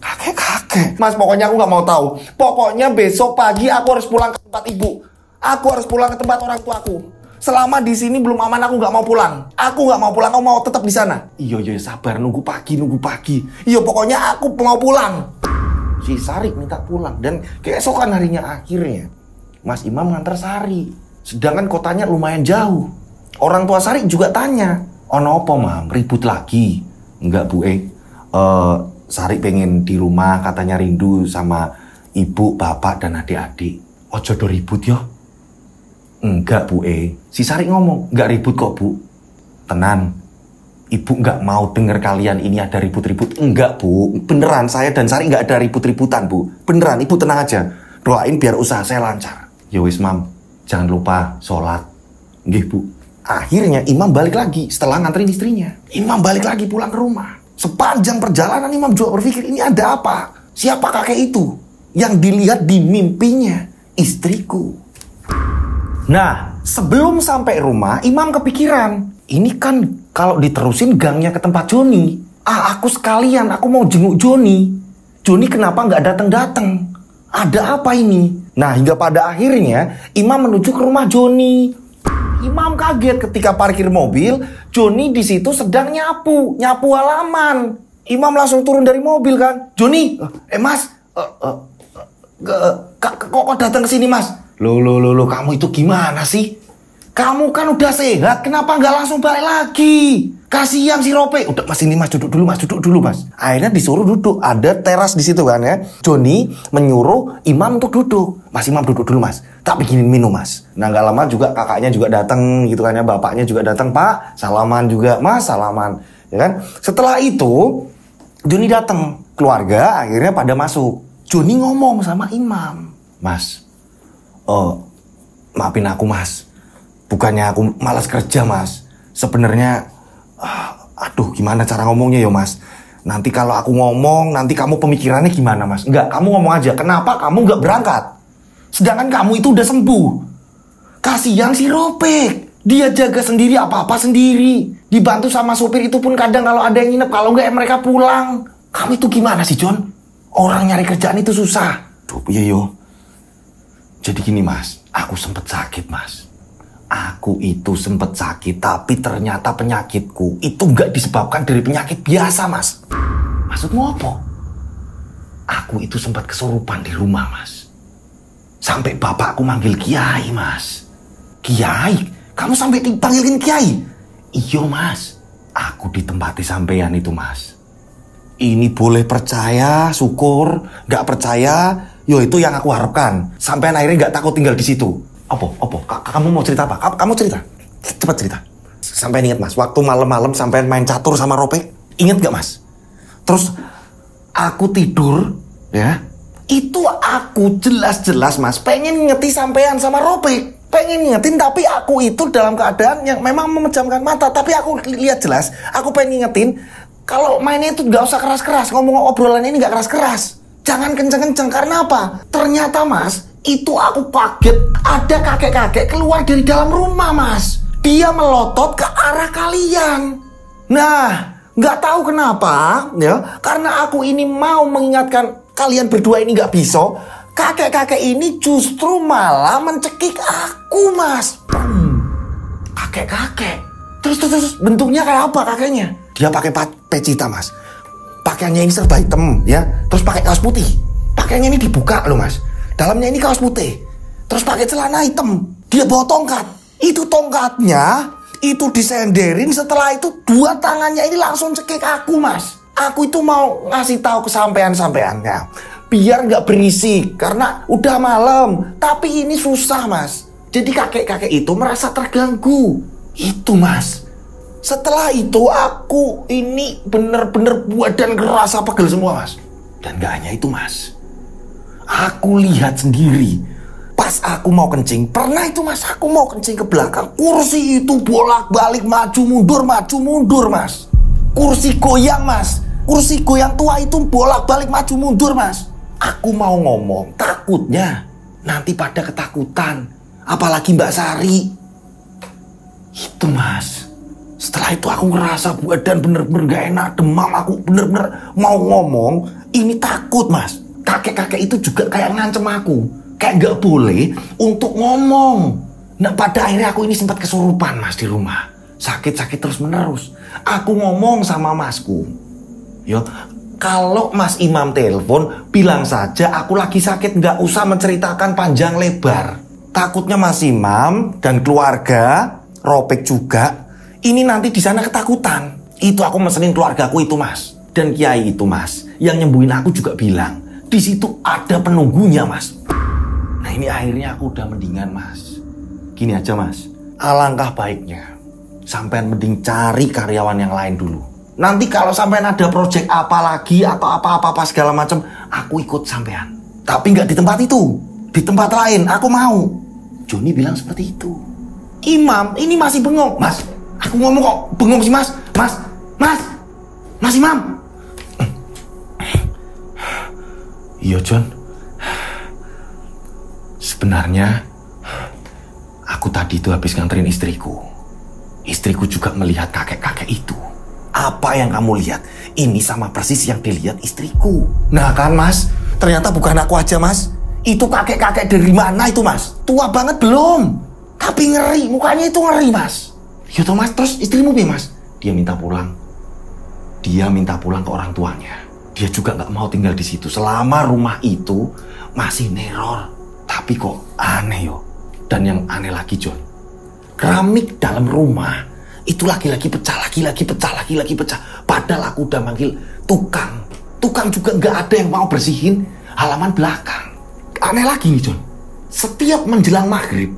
Kakek-kakek. Mas, pokoknya aku gak mau tahu. Pokoknya besok pagi aku harus pulang ke tempat ibu. Aku harus pulang ke tempat orang tuaku. Selama di sini belum aman, aku nggak mau pulang. Aku nggak mau pulang, aku mau tetap di sana. Iya, sabar, nunggu pagi. Iya, pokoknya aku mau pulang. Si Sari minta pulang dan keesokan harinya akhirnya Mas Imam nganter Sari. Sedangkan kotanya lumayan jauh. Orang tua Sari juga tanya, ono apa mam, ribut lagi? Enggak bu, Sari pengen di rumah, katanya rindu sama ibu, bapak, dan adik-adik. Ojo do ribut yo. Enggak bu, si Sari ngomong, enggak ribut kok bu. Tenan, ibu enggak mau denger kalian ini ada ribut-ribut. Enggak bu, beneran saya dan Sari enggak ada ribut-ributan bu. Beneran, ibu tenang aja. Doain biar usaha saya lancar. Ya wis mam, jangan lupa sholat. Nggih bu. Akhirnya Imam balik lagi setelah nganterin istrinya. Imam balik lagi pulang ke rumah. Sepanjang perjalanan Imam juga berpikir, ini ada apa? Siapa kakek itu? Yang dilihat di mimpinya, istriku. Nah, sebelum sampai rumah, Imam kepikiran. Ini kan kalau diterusin gangnya ke tempat Joni. Aku sekalian, aku mau jenguk Joni. Joni kenapa nggak datang-datang? Ada apa ini? Nah, hingga pada akhirnya Imam menuju ke rumah Joni. Imam kaget ketika parkir mobil, Joni di situ sedang nyapu halaman. Imam langsung turun dari mobil kan. Joni, mas, kok datang ke sini mas? Loh, kamu itu gimana sih? Kamu kan udah sehat, kenapa nggak langsung balik lagi? Kasihan si Rope. Udah mas, ini mas, duduk dulu mas. Akhirnya disuruh duduk, ada teras di situ kan ya. Joni menyuruh Imam untuk duduk. Mas Imam duduk dulu mas, tak bikinin minum mas. Nah nggak lama juga kakaknya juga datang gitu kan ya, bapaknya juga datang, Pak salaman juga, Mas salaman, ya kan. Setelah itu Joni datang, keluarga akhirnya pada masuk. Joni ngomong sama Imam, Mas, maafin aku mas, bukannya aku malas kerja mas, sebenarnya aduh gimana cara ngomongnya ya mas. Nanti kalau aku ngomong, nanti kamu pemikirannya gimana mas? Enggak, kamu ngomong aja, kenapa kamu nggak berangkat? Sedangkan kamu itu udah sembuh. Kasihan si Ropek, dia jaga sendiri apa-apa sendiri. Dibantu sama supir itu pun kadang kalau ada yang nginep, kalau nggak mereka pulang. Kamu itu gimana sih John? Orang nyari kerjaan itu susah. Duh iya yo. Jadi gini mas, aku sempet sakit mas. Aku itu sempet sakit, tapi ternyata penyakitku itu nggak disebabkan dari penyakit biasa mas. Maksudmu apa? Aku itu sempat kesurupan di rumah mas. Sampai bapakku manggil kiai mas. Kiai? Kamu sampai dipanggilin kiai? Iya mas, aku ditempati sampean itu mas. Ini boleh percaya, syukur. Gak percaya, yo itu yang aku harapkan. Sampean akhirnya gak takut tinggal di situ. Apa? Kamu mau cerita apa? Kamu cerita. Cepat cerita. Sampai ingat mas, waktu malam-malam sampean main catur sama Ropek. Ingat gak mas? Terus aku tidur, ya. Itu aku jelas-jelas mas pengen ngeti sampean sama Ropek. Pengen ngingetin, tapi aku itu dalam keadaan yang memang memejamkan mata. Tapi aku lihat jelas, aku pengen ngingetin kalau mainnya itu gak usah keras-keras. Ngomong obrolannya ini gak keras-keras, jangan kenceng-kenceng. Karena apa? Ternyata mas, itu aku kaget. Ada kakek-kakek keluar dari dalam rumah mas. Dia melotot ke arah kalian. Nah, gak tahu kenapa ya, karena aku ini mau mengingatkan kalian berdua ini gak bisa. Kakek-kakek ini justru malah mencekik aku mas. Kakek-kakek. Terus bentuknya kayak apa kakeknya? Dia pakai peci hitam mas. Pakaiannya ini serba hitam ya. Terus pakai kaos putih. Pakaiannya ini dibuka loh mas. Dalamnya ini kaos putih. Terus pakai celana hitam. Dia bawa tongkat. Itu tongkatnya itu disenderin. Setelah itu dua tangannya ini langsung cekik aku mas. Aku itu mau ngasih tahu ke sampean ya, biar nggak berisik karena udah malam. Tapi ini susah mas. Jadi kakek-kakek itu merasa terganggu. Itu mas. Setelah itu aku ini bener-bener badan kerasa pegel semua mas. Dan gak hanya itu mas, aku lihat sendiri pas aku mau kencing. Pernah itu mas, aku mau kencing ke belakang, kursi itu bolak-balik maju mundur mas. Kursi goyang mas. Kursi goyang tua itu bolak-balik maju mundur mas. Aku mau ngomong, takutnya nanti pada ketakutan. Apalagi Mbak Sari. Itu mas. Setelah itu aku ngerasa badan bener-bener gak enak, demam. Aku bener-bener mau ngomong, ini takut mas. Kakek-kakek itu juga kayak ngancem aku. Kayak nggak boleh untuk ngomong. Nah pada akhirnya aku ini sempat kesurupan mas di rumah. Sakit-sakit terus menerus. Aku ngomong sama masku. Yo, kalau Mas Imam telepon, bilang saja aku lagi sakit, nggak usah menceritakan panjang lebar. Takutnya Mas Imam dan keluarga, Ropek juga, ini nanti di sana ketakutan. Itu aku mesenin keluargaku itu mas. Dan kiai itu mas, yang nyembuhin aku juga bilang, di situ ada penunggunya mas. Nah ini akhirnya aku udah mendingan mas. Gini aja mas, alangkah baiknya sampean mending cari karyawan yang lain dulu. Nanti kalau sampean ada project apa lagi atau apa-apa segala macam, aku ikut sampean. Tapi nggak di tempat itu, di tempat lain aku mau. Joni bilang seperti itu. Imam ini masih bengong mas. Aku ngomong kok bengong sih mas. Mas Imam. Iya John. Sebenarnya aku tadi itu habis nganterin istriku. Istriku juga melihat kakek-kakek itu. Apa yang kamu lihat? Ini sama persis yang dilihat istriku. Nah kan mas, ternyata bukan aku aja mas. Itu kakek-kakek dari mana itu mas? Tua banget belum? Tapi ngeri, mukanya itu ngeri mas. Ya toh mas, terus istrimu bi mas? Dia minta pulang. Dia minta pulang ke orang tuanya. Dia juga nggak mau tinggal di situ selama rumah itu masih neror. Tapi kok aneh yo. Dan yang aneh lagi John, keramik dalam rumah itu lagi-lagi pecah, lagi-lagi pecah. Padahal aku udah manggil tukang. Tukang juga nggak ada yang mau bersihin halaman belakang. Aneh lagi nih John, setiap menjelang maghrib,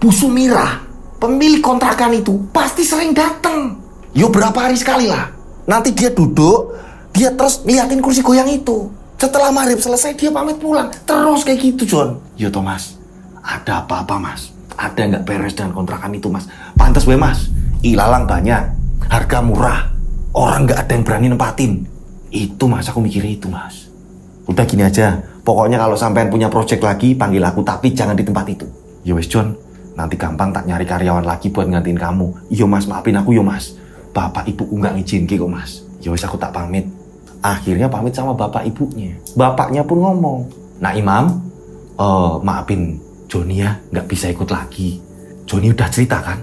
Bu Sumirah, pemilik kontrakan itu pasti sering datang. Yo berapa hari sekali lah. Nanti dia duduk, dia terus liatin kursi goyang itu. Setelah maghrib selesai dia pamit pulang. Terus kayak gitu John. Yo Thomas, ada apa-apa mas? Ada nggak beres dengan kontrakan itu mas? Pantes we mas, ilalang banyak, harga murah, orang nggak ada yang berani nempatin. Itu mas, aku mikirnya itu mas. Udah gini aja, pokoknya kalau sampean punya project lagi panggil aku, tapi jangan di tempat itu. Yo wes John, nanti gampang tak nyari karyawan lagi buat ngantiin kamu. Yo mas, maafin aku yo mas. Bapak ibuku nggak ngizin kok mas. Yo wes aku tak pamit. Akhirnya pamit sama bapak ibunya. Bapaknya pun ngomong, nah Imam, maafin Joni ya, nggak bisa ikut lagi. Joni udah cerita kan?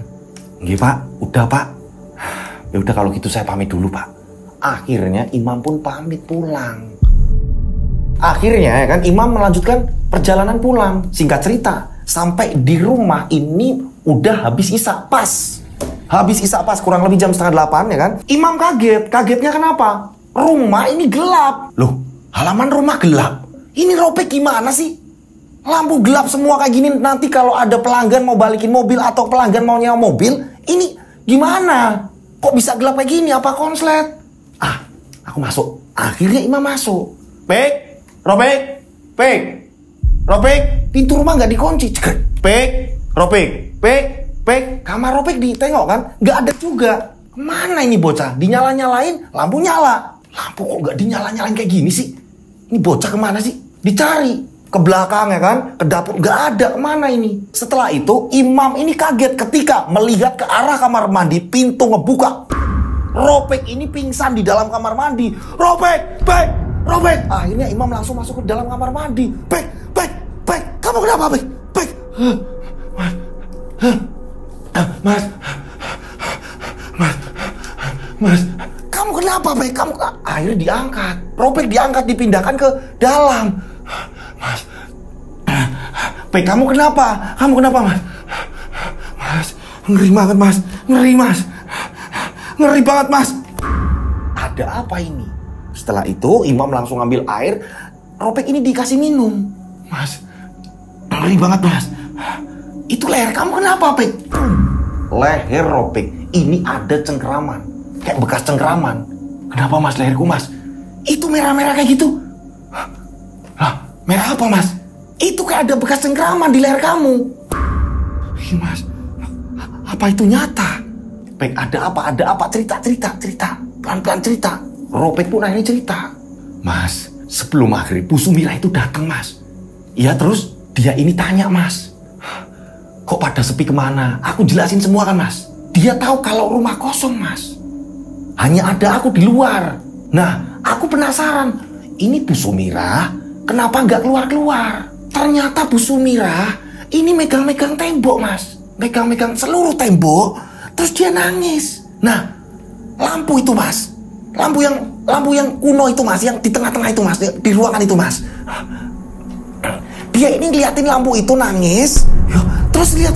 Nggih pak, udah pak. Ya udah kalau gitu saya pamit dulu pak. Akhirnya Imam pun pamit pulang. Akhirnya ya kan Imam melanjutkan perjalanan pulang. Singkat cerita, sampai di rumah ini udah habis isak pas. Habis isak pas kurang lebih jam 7:30 ya kan. Imam kaget. Kagetnya kenapa? Rumah ini gelap. Loh, halaman rumah gelap. Ini Ropek gimana sih? Lampu gelap semua kayak gini. Nanti kalau ada pelanggan mau balikin mobil atau pelanggan mau nyewa mobil, ini gimana? Kok bisa gelap kayak gini? Apa konslet? Aku masuk. Akhirnya Imam masuk. Ropek, pintu rumah nggak dikunci. Ropek, kamar Ropek ditengok kan? Nggak ada juga. Mana ini bocah? Dinyala-nyalain, lampu nyala. Lampu kok nggak dinyala-nyalain kayak gini sih? Ini bocah kemana sih? Dicari. Ke belakang ya kan, ke dapur, nggak ada, kemana ini? Setelah itu Imam ini kaget ketika melihat ke arah kamar mandi, pintu ngebuka. Ropek ini pingsan di dalam kamar mandi. Ropek. Akhirnya Imam langsung masuk ke dalam kamar mandi. Pek, kamu kenapa Pek? Mas, kamu kenapa Pek? Akhirnya diangkat. Ropek diangkat, dipindahkan ke dalam. Pek, kamu kenapa? Mas? Ngeri banget mas. Ngeri banget mas. Ada apa ini? Setelah itu Imam langsung ambil air. Ropek ini dikasih minum. Mas, ngeri banget mas. Itu leher kamu kenapa Pek? Leher Ropek ini ada cengkeraman. Kayak bekas cengkeraman. Kenapa mas leherku mas? Itu merah-merah kayak gitu. Lah, merah apa mas? Itu kayak ada bekas cengkeraman di leher kamu. Ih, mas, apa itu nyata? Pek, ada apa? Cerita. Pelan-pelan cerita. Ropek pun akhirnya cerita. Mas, sebelum maghrib, Bu Sumirah itu datang mas. Iya terus, dia ini tanya mas. Kok pada sepi kemana? Aku jelasin semua kan mas. Dia tahu kalau rumah kosong mas. Hanya ada aku di luar. Nah, aku penasaran. Ini Bu Sumirah kenapa nggak keluar-keluar? Ternyata Bu Sumirah ini megang-megang tembok, Mas. Megang-megang seluruh tembok. Terus dia nangis. Nah, lampu itu, Mas. Lampu yang kuno itu, Mas. Yang di tengah-tengah itu, Mas. Di ruangan itu, Mas. Dia ini ngeliatin lampu itu nangis. Terus lihat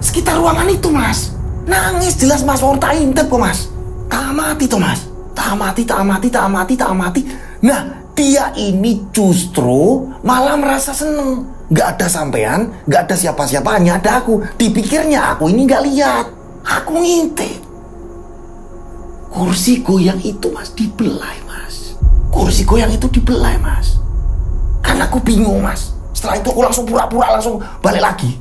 sekitar ruangan itu, Mas. Nangis jelas, Mas. Orang tak intip kok, Mas. Tak amati tuh, Mas. Tak amati. Nah, dia ini justru malah merasa seneng. Gak ada sampean, gak ada siapa-siapa, hanya ada aku. Dipikirnya aku ini gak lihat. Aku ngintip. Kursi goyang itu, Mas, dibelai, Mas. Kursi goyang itu dibelai, Mas. Karena aku bingung, Mas. Setelah itu aku langsung pura-pura langsung balik lagi.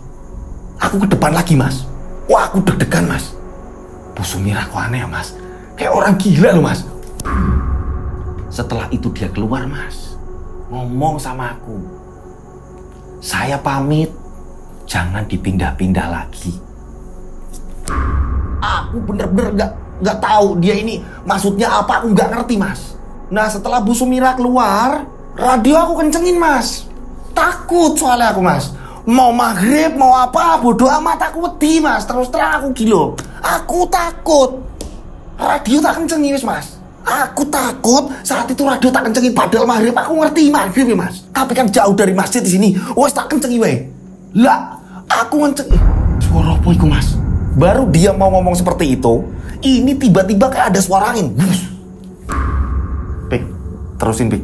Aku ke depan lagi, Mas. Wah, aku deg-degan, Mas. Bu Sumirah kok aneh ya, Mas. Kayak orang gila loh, Mas. Setelah itu dia keluar, Mas. Ngomong sama aku. Saya pamit. Jangan dipindah-pindah lagi. Aku bener-bener gak tahu dia ini maksudnya apa. Aku gak ngerti, Mas. Nah, setelah Bu Sumirah keluar, radio aku kencengin, Mas. Takut soalnya aku, Mas. Mau maghrib, mau apa, bodo amat aku wedi, Mas. Terus terang aku gilo. Aku takut. Radio tak kencengin, Mas. Aku takut saat itu radio tak kencengin. Padahal maghrib aku ngerti maghrib ya, Mas. Tapi kan jauh dari masjid di sini. Wes tak kencengin we. Lah, aku kencengin. Suara apa itu, Mas? Baru dia mau ngomong seperti itu, ini tiba-tiba kayak ada suara angin. Pik, terusin, Pik.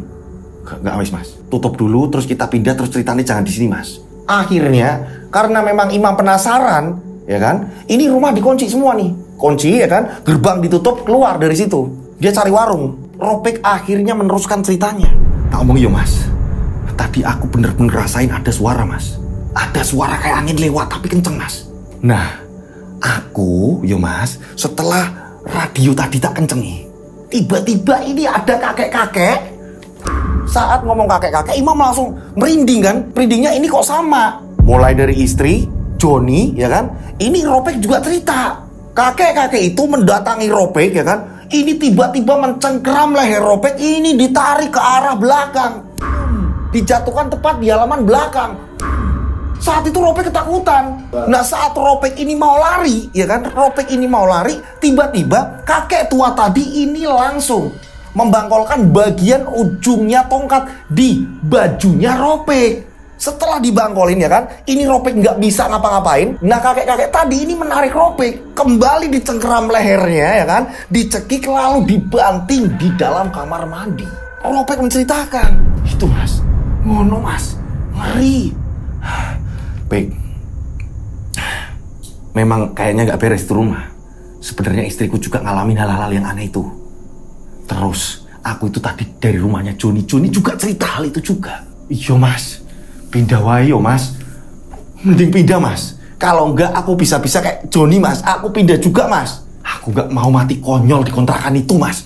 Gak habis, Mas. Tutup dulu, terus kita pindah, terus ceritanya jangan di sini, Mas. Akhirnya, karena memang Imam penasaran, ya kan? Ini rumah dikunci semua nih. Kunci, ya kan? Gerbang ditutup, keluar dari situ. Dia cari warung. Ropek akhirnya meneruskan ceritanya. Tak ngomong, yo, Mas. Tadi aku bener-bener rasain ada suara, Mas. Ada suara kayak angin lewat, tapi kenceng, Mas. Nah, aku, yo, Mas, setelah radio tadi tak kencengi, tiba-tiba ini ada kakek-kakek. Saat ngomong kakek-kakek, Imam langsung merinding kan. Merindingnya ini kok sama. Mulai dari istri, Joni, ya kan. Ini Ropek juga cerita. Kakek-kakek itu mendatangi Ropek, ya kan. Ini tiba-tiba mencengkeram leher Ropek. Ini ditarik ke arah belakang. Dijatuhkan tepat di halaman belakang. Saat itu Ropek ketakutan. Nah, saat Ropek ini mau lari, ya kan. Ropek ini mau lari. Tiba-tiba kakek tua tadi ini langsung membangkolkan bagian ujungnya tongkat di bajunya Ropek. Setelah dibangkolin, ya kan, ini Ropek nggak bisa ngapa-ngapain. Nah, kakek-kakek tadi ini menarik Ropek, kembali dicengkeram lehernya, ya kan, dicekik lalu dibanting di dalam kamar mandi. Ropek menceritakan, itu, Mas, ngono, Mas, ngeri. Baik, memang kayaknya nggak beres di rumah. Sebenarnya istriku juga ngalamin hal-hal yang aneh itu. Terus aku itu tadi dari rumahnya Joni juga cerita hal itu juga. Iya, Mas, pindah wae yo, Mas. Mending pindah, Mas. Kalau enggak aku bisa-bisa kayak Joni, Mas. Aku pindah juga, Mas. Aku nggak mau mati konyol di kontrakan itu, Mas.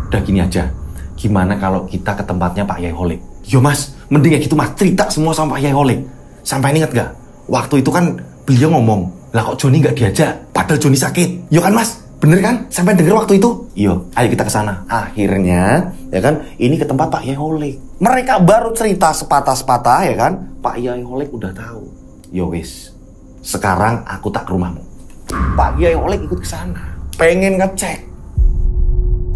Udah gini aja. Gimana kalau kita ke tempatnya Pak Yai Holik? Yo, Mas, mending kayak gitu, Mas. Cerita semua sama Pak Yai Holik. Sampai inget gak? Waktu itu kan beliau ngomong, lah kok Joni nggak diajak? Padahal Joni sakit. Yo kan, Mas? Bener kan? Sampai denger waktu itu? Iya, ayo kita ke sana. Akhirnya, ya kan, ini ke tempat Pak Yai Holik. Mereka baru cerita sepatah-sepatah, ya kan? Pak Yai Holik udah tahu. Yo wis, sekarang aku tak ke rumahmu. Pak Yai Holik ikut ke sana, pengen ngecek.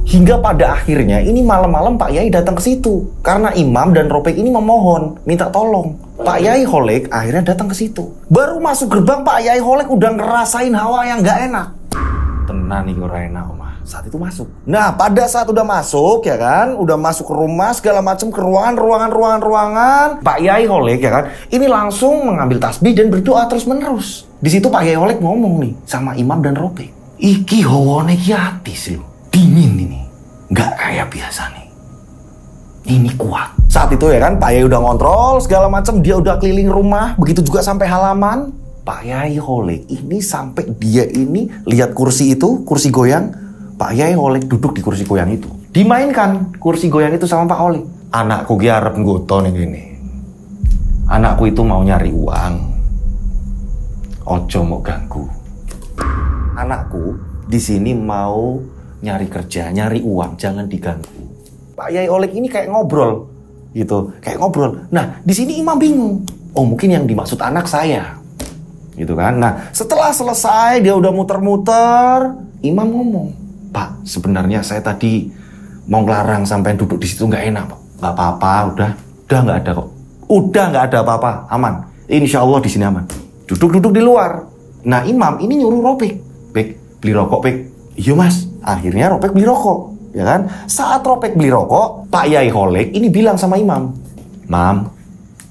Hingga pada akhirnya ini malam-malam Pak Yai datang ke situ karena Imam dan Ropek ini memohon, minta tolong. Pak Yai Holik akhirnya datang ke situ. Baru masuk gerbang Pak Yai Holik udah ngerasain hawa yang gak enak. Tenan nih ora enak, Omah. Saat itu masuk. Nah, pada saat udah masuk, ya kan, udah masuk ke rumah segala macam, ke ruangan, Pak Yai Holik, ya kan, ini langsung mengambil tasbih dan berdoa terus menerus. Di situ Pak Yai Holik ngomong nih sama Imam dan Ropek. Iki hawane ki atis lho. Dingin ini, nggak kayak biasa nih. Ini kuat. Saat itu, ya kan, Pak Yai udah ngontrol segala macam, dia udah keliling rumah, begitu juga sampai halaman. Pak Yai Holik ini sampai dia ini lihat kursi itu, kursi goyang. Pak Yai Holik duduk di kursi goyang itu. Dimainkan kursi goyang itu sama Pak Holik. Anakku ki arep nggoto ning kene. Anakku itu mau nyari uang. Ojo mau ganggu. Anakku di sini mau nyari kerja, nyari uang, jangan diganggu. Pak Yai Holik ini kayak ngobrol gitu, kayak ngobrol. Nah, di sini imam bingung. Oh, mungkin yang dimaksud anak saya, gitu kan. Nah, setelah selesai dia udah muter-muter, imam ngomong, Pak, sebenarnya saya tadi mau ngelarang sampai duduk di situ nggak enak, Pak. Nggak apa-apa, udah nggak ada kok. Udah nggak ada apa-apa, aman. Insya Allah di sini aman. Duduk-duduk di luar. Nah, imam ini nyuruh Ropek, Pek, beli rokok, Pek. Iya mas. Akhirnya Ropek beli rokok, ya kan. Saat Ropek beli rokok, Pak Yai Holek ini bilang sama imam, Mam,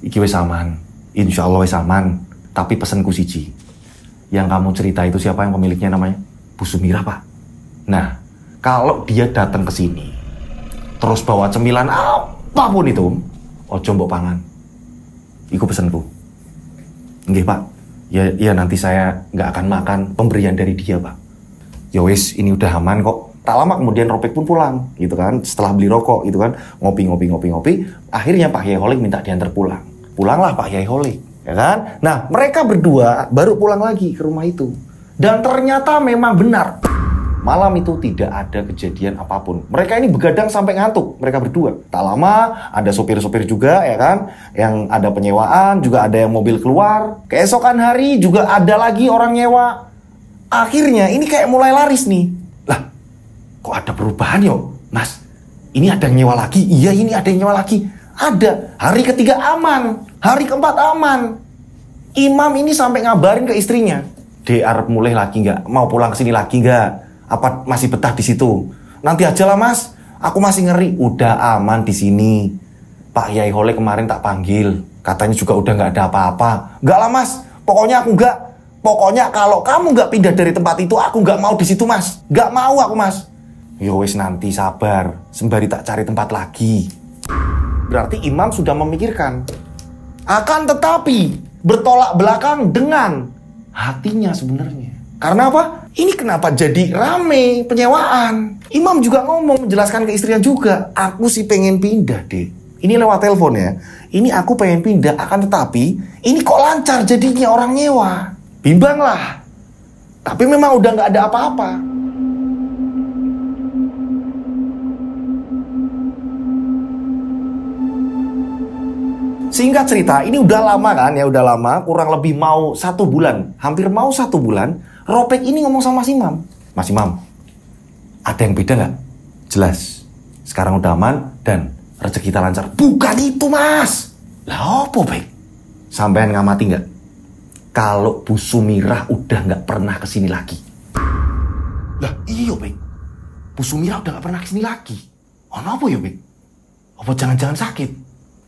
iki wes aman. Insya Allah wes aman. Tapi pesenku siji. Yang kamu cerita itu siapa yang pemiliknya namanya? Bu Sumirah, Pak. Nah, kalau dia datang ke sini, terus bawa cemilan apapun itu, ojo mbok pangan. Iku pesenku. Nggih, Pak. Ya nanti saya nggak akan makan pemberian dari dia, Pak. Ya wis, ini udah aman kok. Tak lama kemudian Ropek pun pulang, gitu kan. Setelah beli rokok, gitu kan. Ngopi. Akhirnya Pak Yai Holek minta diantar pulang. Pulanglah Pak Yai Holek, ya kan. Nah, mereka berdua baru pulang lagi ke rumah itu. Dan ternyata memang benar. Malam itu tidak ada kejadian apapun. Mereka ini begadang sampai ngantuk, mereka berdua. Tak lama ada sopir-sopir juga, ya kan, yang ada penyewaan, juga ada yang mobil keluar. Keesokan hari juga ada lagi orang nyewa. Akhirnya ini kayak mulai laris nih. Lah, kok ada perubahan yo, Mas? Ini ada yang nyewa lagi? Iya, ini ada yang nyewa lagi. Ada. Hari ketiga aman, hari keempat aman. Imam ini sampai ngabarin ke istrinya, Dek, arep mulai lagi nggak? Mau pulang ke sini lagi nggak? Apa masih betah di situ? Nanti aja lah mas, aku masih ngeri. Udah aman di sini. Pak Yai Holek kemarin tak panggil, katanya juga udah nggak ada apa-apa. Nggak lah mas, pokoknya aku nggak. Pokoknya kalau kamu nggak pindah dari tempat itu, aku nggak mau di situ mas. Nggak mau aku mas. Yowes nanti sabar, sembari tak cari tempat lagi. Berarti imam sudah memikirkan. Akan tetapi bertolak belakang dengan hatinya sebenarnya. Karena apa? Ini kenapa jadi rame penyewaan? Imam juga ngomong, menjelaskan ke istrinya juga. Aku sih pengen pindah deh. Ini lewat telepon ya. Ini aku pengen pindah, akan tetapi ini kok lancar jadinya orang nyewa. Bimbang lah. Tapi memang udah nggak ada apa-apa. Singkat cerita, ini udah lama kan ya, udah lama, kurang lebih mau 1 bulan. Hampir mau 1 bulan. Ropek ini ngomong sama Mas Imam. Mas Imam, ada yang beda nggak? Jelas, sekarang udah aman dan rezeki kita lancar. Bukan itu mas. Lah apa Bek? Sampean ngamati nggak? Kalau Bu Sumirah udah nggak pernah kesini lagi. Lah iya Bek, Bu Sumirah udah nggak pernah kesini lagi. Oh apa ya Bek? Apa jangan-jangan sakit?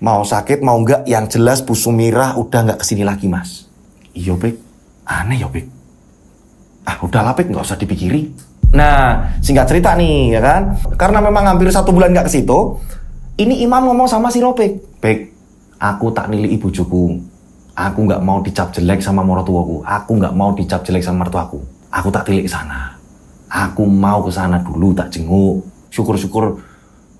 Mau sakit mau nggak, yang jelas Bu Sumirah udah nggak kesini lagi mas. Iya Bek, aneh ya Bek. Ah udah lah Pek, nggak usah dipikiri. Nah singkat cerita nih ya kan, karena memang hampir 1 bulan nggak ke situ, ini imam ngomong sama si Ropek, Pek, aku tak nilai ibu bujuku, aku nggak mau dicap jelek sama mertuaku, aku nggak mau dicap jelek sama mertuaku, aku tak tilik sana, aku mau ke sana dulu tak jenguk, syukur-syukur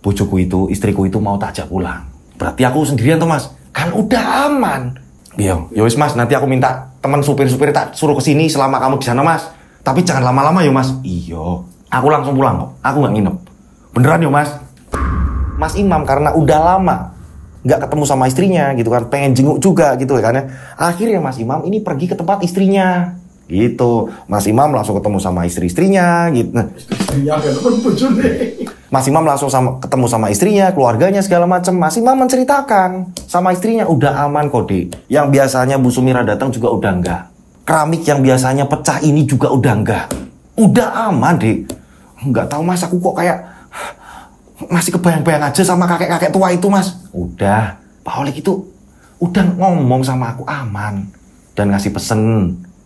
bujuku itu, istriku itu mau tak ajak pulang. Berarti aku sendirian tuh mas, kan udah aman. Iya, yowis mas, nanti aku minta teman supir-supir tak suruh kesini selama kamu di sana mas. Tapi jangan lama-lama ya mas. Iya, aku langsung pulang kok. Aku nggak nginep. Beneran ya mas. Mas Imam karena udah lama nggak ketemu sama istrinya gitu kan, pengen jenguk juga gitu kan ya. Akhirnya Mas Imam ini pergi ke tempat istrinya. Gitu. Mas Imam langsung ketemu sama istri-istrinya gitu. Nah, Mas Imam langsung ketemu sama istrinya, keluarganya segala macam. Mas Imam menceritakan sama istrinya udah aman kok Dek. Yang biasanya Bu Sumirah datang juga udah enggak. Keramik yang biasanya pecah ini juga udah enggak. Udah aman Dek. Enggak tahu mas, aku kok kayak masih kebayang-bayang aja sama kakek-kakek tua itu mas. Udah, Pak Holek itu udah ngomong sama aku aman dan ngasih pesen.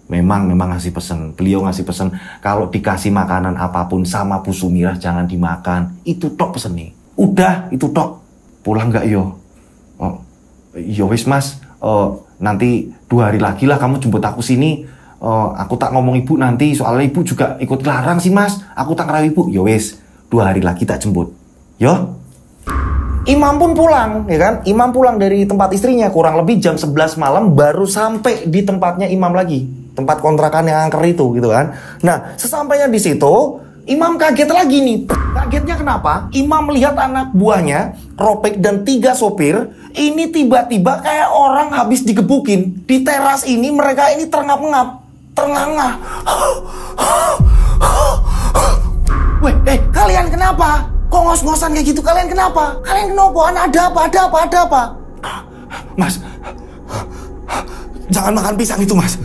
Memang ngasih pesen. Beliau ngasih pesen kalau dikasih makanan apapun sama Bu Sumirah jangan dimakan. Itu tok pesennya. Udah, itu tok. Pulang nggak yo? Oh, yo wis mas. Nanti 2 hari lagi lah kamu jemput aku sini. Aku tak ngomong ibu nanti soalnya ibu juga ikut larang sih mas. Aku tak ngerayu ibu. Yo wis, 2 hari lagi tak jemput. Yo. Imam pun pulang, ya kan? Imam pulang dari tempat istrinya kurang lebih jam 11 malam baru sampai di tempatnya Imam lagi. Tempat kontrakan yang angker itu gitu kan. Nah sesampainya di situ Imam kaget lagi nih. Kagetnya kenapa? Imam melihat anak buahnya, Ropek dan 3 sopir, ini tiba-tiba kayak orang habis digebukin. Di teras ini mereka ini terngap-ngap, ternganga. Weh, kalian kenapa? Kok ngos-ngosan kayak gitu? Kalian kenapa? Kalian kenapa? Ada apa? Ada apa? Ada apa? Mas, jangan makan pisang itu, Mas.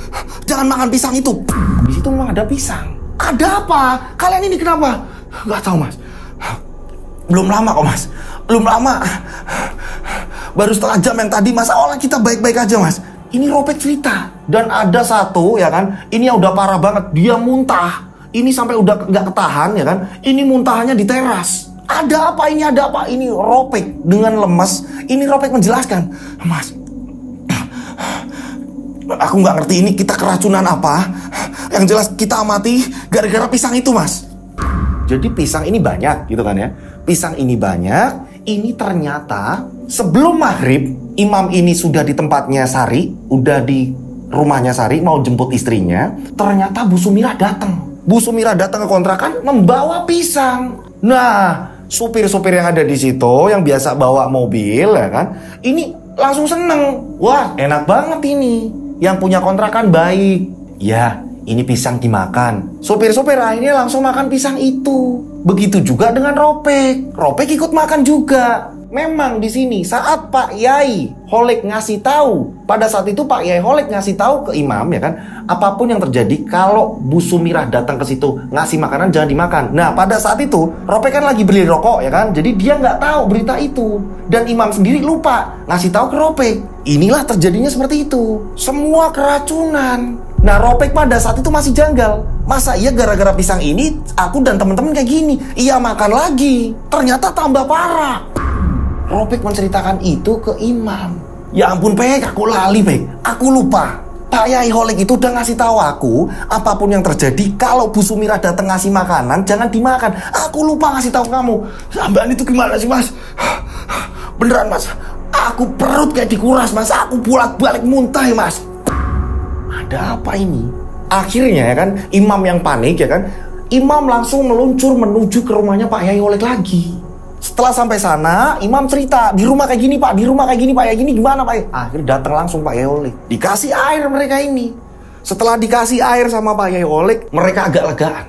Jangan makan pisang itu. Di situ memang ada pisang. Ada apa? Kalian ini kenapa? Gak tahu, Mas. Belum lama kok, Mas. Belum lama. Baru setengah jam yang tadi, Mas. Awalnya kita baik-baik aja, Mas. Ini Ropek cerita. Dan ada satu, ya kan, ini yang udah parah banget. Dia muntah. Ini sampai udah gak ketahan, ya kan. Ini muntahannya di teras. Ada apa ini? Ada apa? Ini Ropek dengan lemes. Ini Ropek menjelaskan, Mas, aku nggak ngerti ini kita keracunan apa. Yang jelas kita amati gara-gara pisang itu, Mas. Jadi pisang ini banyak gitu kan ya. Pisang ini banyak. Ini ternyata sebelum maghrib imam ini sudah di tempatnya Sari, udah di rumahnya Sari mau jemput istrinya. Ternyata Bu Sumirah datang. Bu Sumirah datang ke kontrakan membawa pisang. Nah, supir-supir yang ada di situ yang biasa bawa mobil ya kan, ini langsung seneng. Wah, enak banget ini. Yang punya kontrakan baik. Ya, ini pisang dimakan. Sopir-sopir akhirnya langsung makan pisang itu. Begitu juga dengan Ropek. Ropek ikut makan juga. Memang di sini saat Pak Yai Holek ngasih tahu, pada saat itu Pak Yai Holek ngasih tahu ke imam ya kan, apapun yang terjadi kalau Bu Sumirah datang ke situ ngasih makanan jangan dimakan. Nah, pada saat itu Ropek kan lagi beli rokok ya kan, jadi dia nggak tahu berita itu dan imam sendiri lupa ngasih tahu ke Ropek. Inilah terjadinya seperti itu. Semua keracunan. Nah, Ropek pada saat itu masih janggal. Masa iya gara-gara pisang ini aku dan teman-teman kayak gini? Iya, makan lagi. Ternyata tambah parah. Ropek menceritakan itu ke imam. Ya ampun, Pek, aku lali, Pek. Aku lupa. Pak Yai Holek itu udah ngasih tahu aku, apapun yang terjadi kalau Bu Sumirah datang ngasih makanan jangan dimakan. Aku lupa ngasih tahu kamu. Sampean itu gimana sih, Mas? Beneran, Mas. Aku perut kayak dikuras, Mas. Aku bolak-balik muntah, ya, Mas. Ada apa ini? Akhirnya ya kan, imam yang panik ya kan, imam langsung meluncur menuju ke rumahnya Pak Yai Holek lagi. Setelah sampai sana, imam cerita, di rumah kayak gini, Pak, di rumah kayak gini, Pak, ya gini gimana, Pak? Akhirnya datang langsung Pak Yai Holek. Dikasih air mereka ini. Setelah dikasih air sama Pak Yai Holek, mereka agak legaan.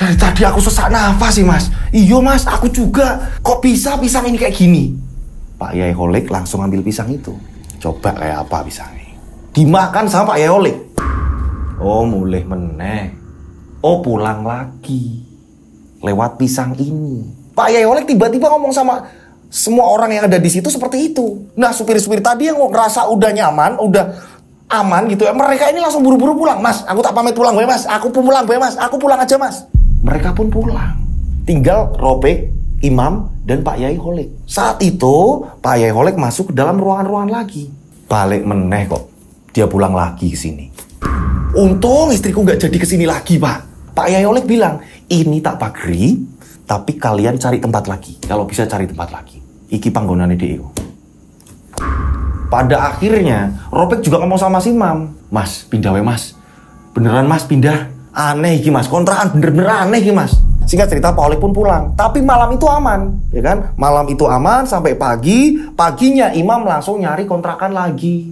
Dari tadi aku sesak nafas sih, Mas. Iya, Mas, aku juga. Kok bisa pisang ini kayak gini? Pak Yai Holek langsung ambil pisang itu. Coba kayak apa pisangnya. Dimakan sama Pak Yai Holek. Oh, mulai meneh. Oh, pulang lagi. Lewat pisang ini. Pak Yai Holek tiba-tiba ngomong sama semua orang yang ada di situ seperti itu. Nah, supir-supir tadi yang ngerasa udah nyaman, udah aman gitu ya, mereka ini langsung buru-buru pulang. Mas, aku tak pamit pulang, Mas. Aku pulang, Mas. Aku pulang aja, Mas. Mereka pun pulang. Tinggal Ropek, imam, dan Pak Yai Holek. Saat itu, Pak Yai Holek masuk ke dalam ruangan-ruangan lagi. Balik meneh kok. Dia pulang lagi ke sini. Untung istriku nggak jadi kesini lagi, Pak. Pak Yai Holek bilang, ini tak pagri, tapi kalian cari tempat lagi. Kalau bisa cari tempat lagi. Iki panggonane dhewe. Pada akhirnya, Ropek juga ngomong sama si Imam. Mas, pindah we, Mas. Beneran, Mas, pindah. Aneh iki, Mas. Kontrakan bener-bener aneh iki, Mas. Singkat cerita, Pak Holek pun pulang. Tapi malam itu aman, ya kan? Malam itu aman sampai pagi. Paginya Imam langsung nyari kontrakan lagi.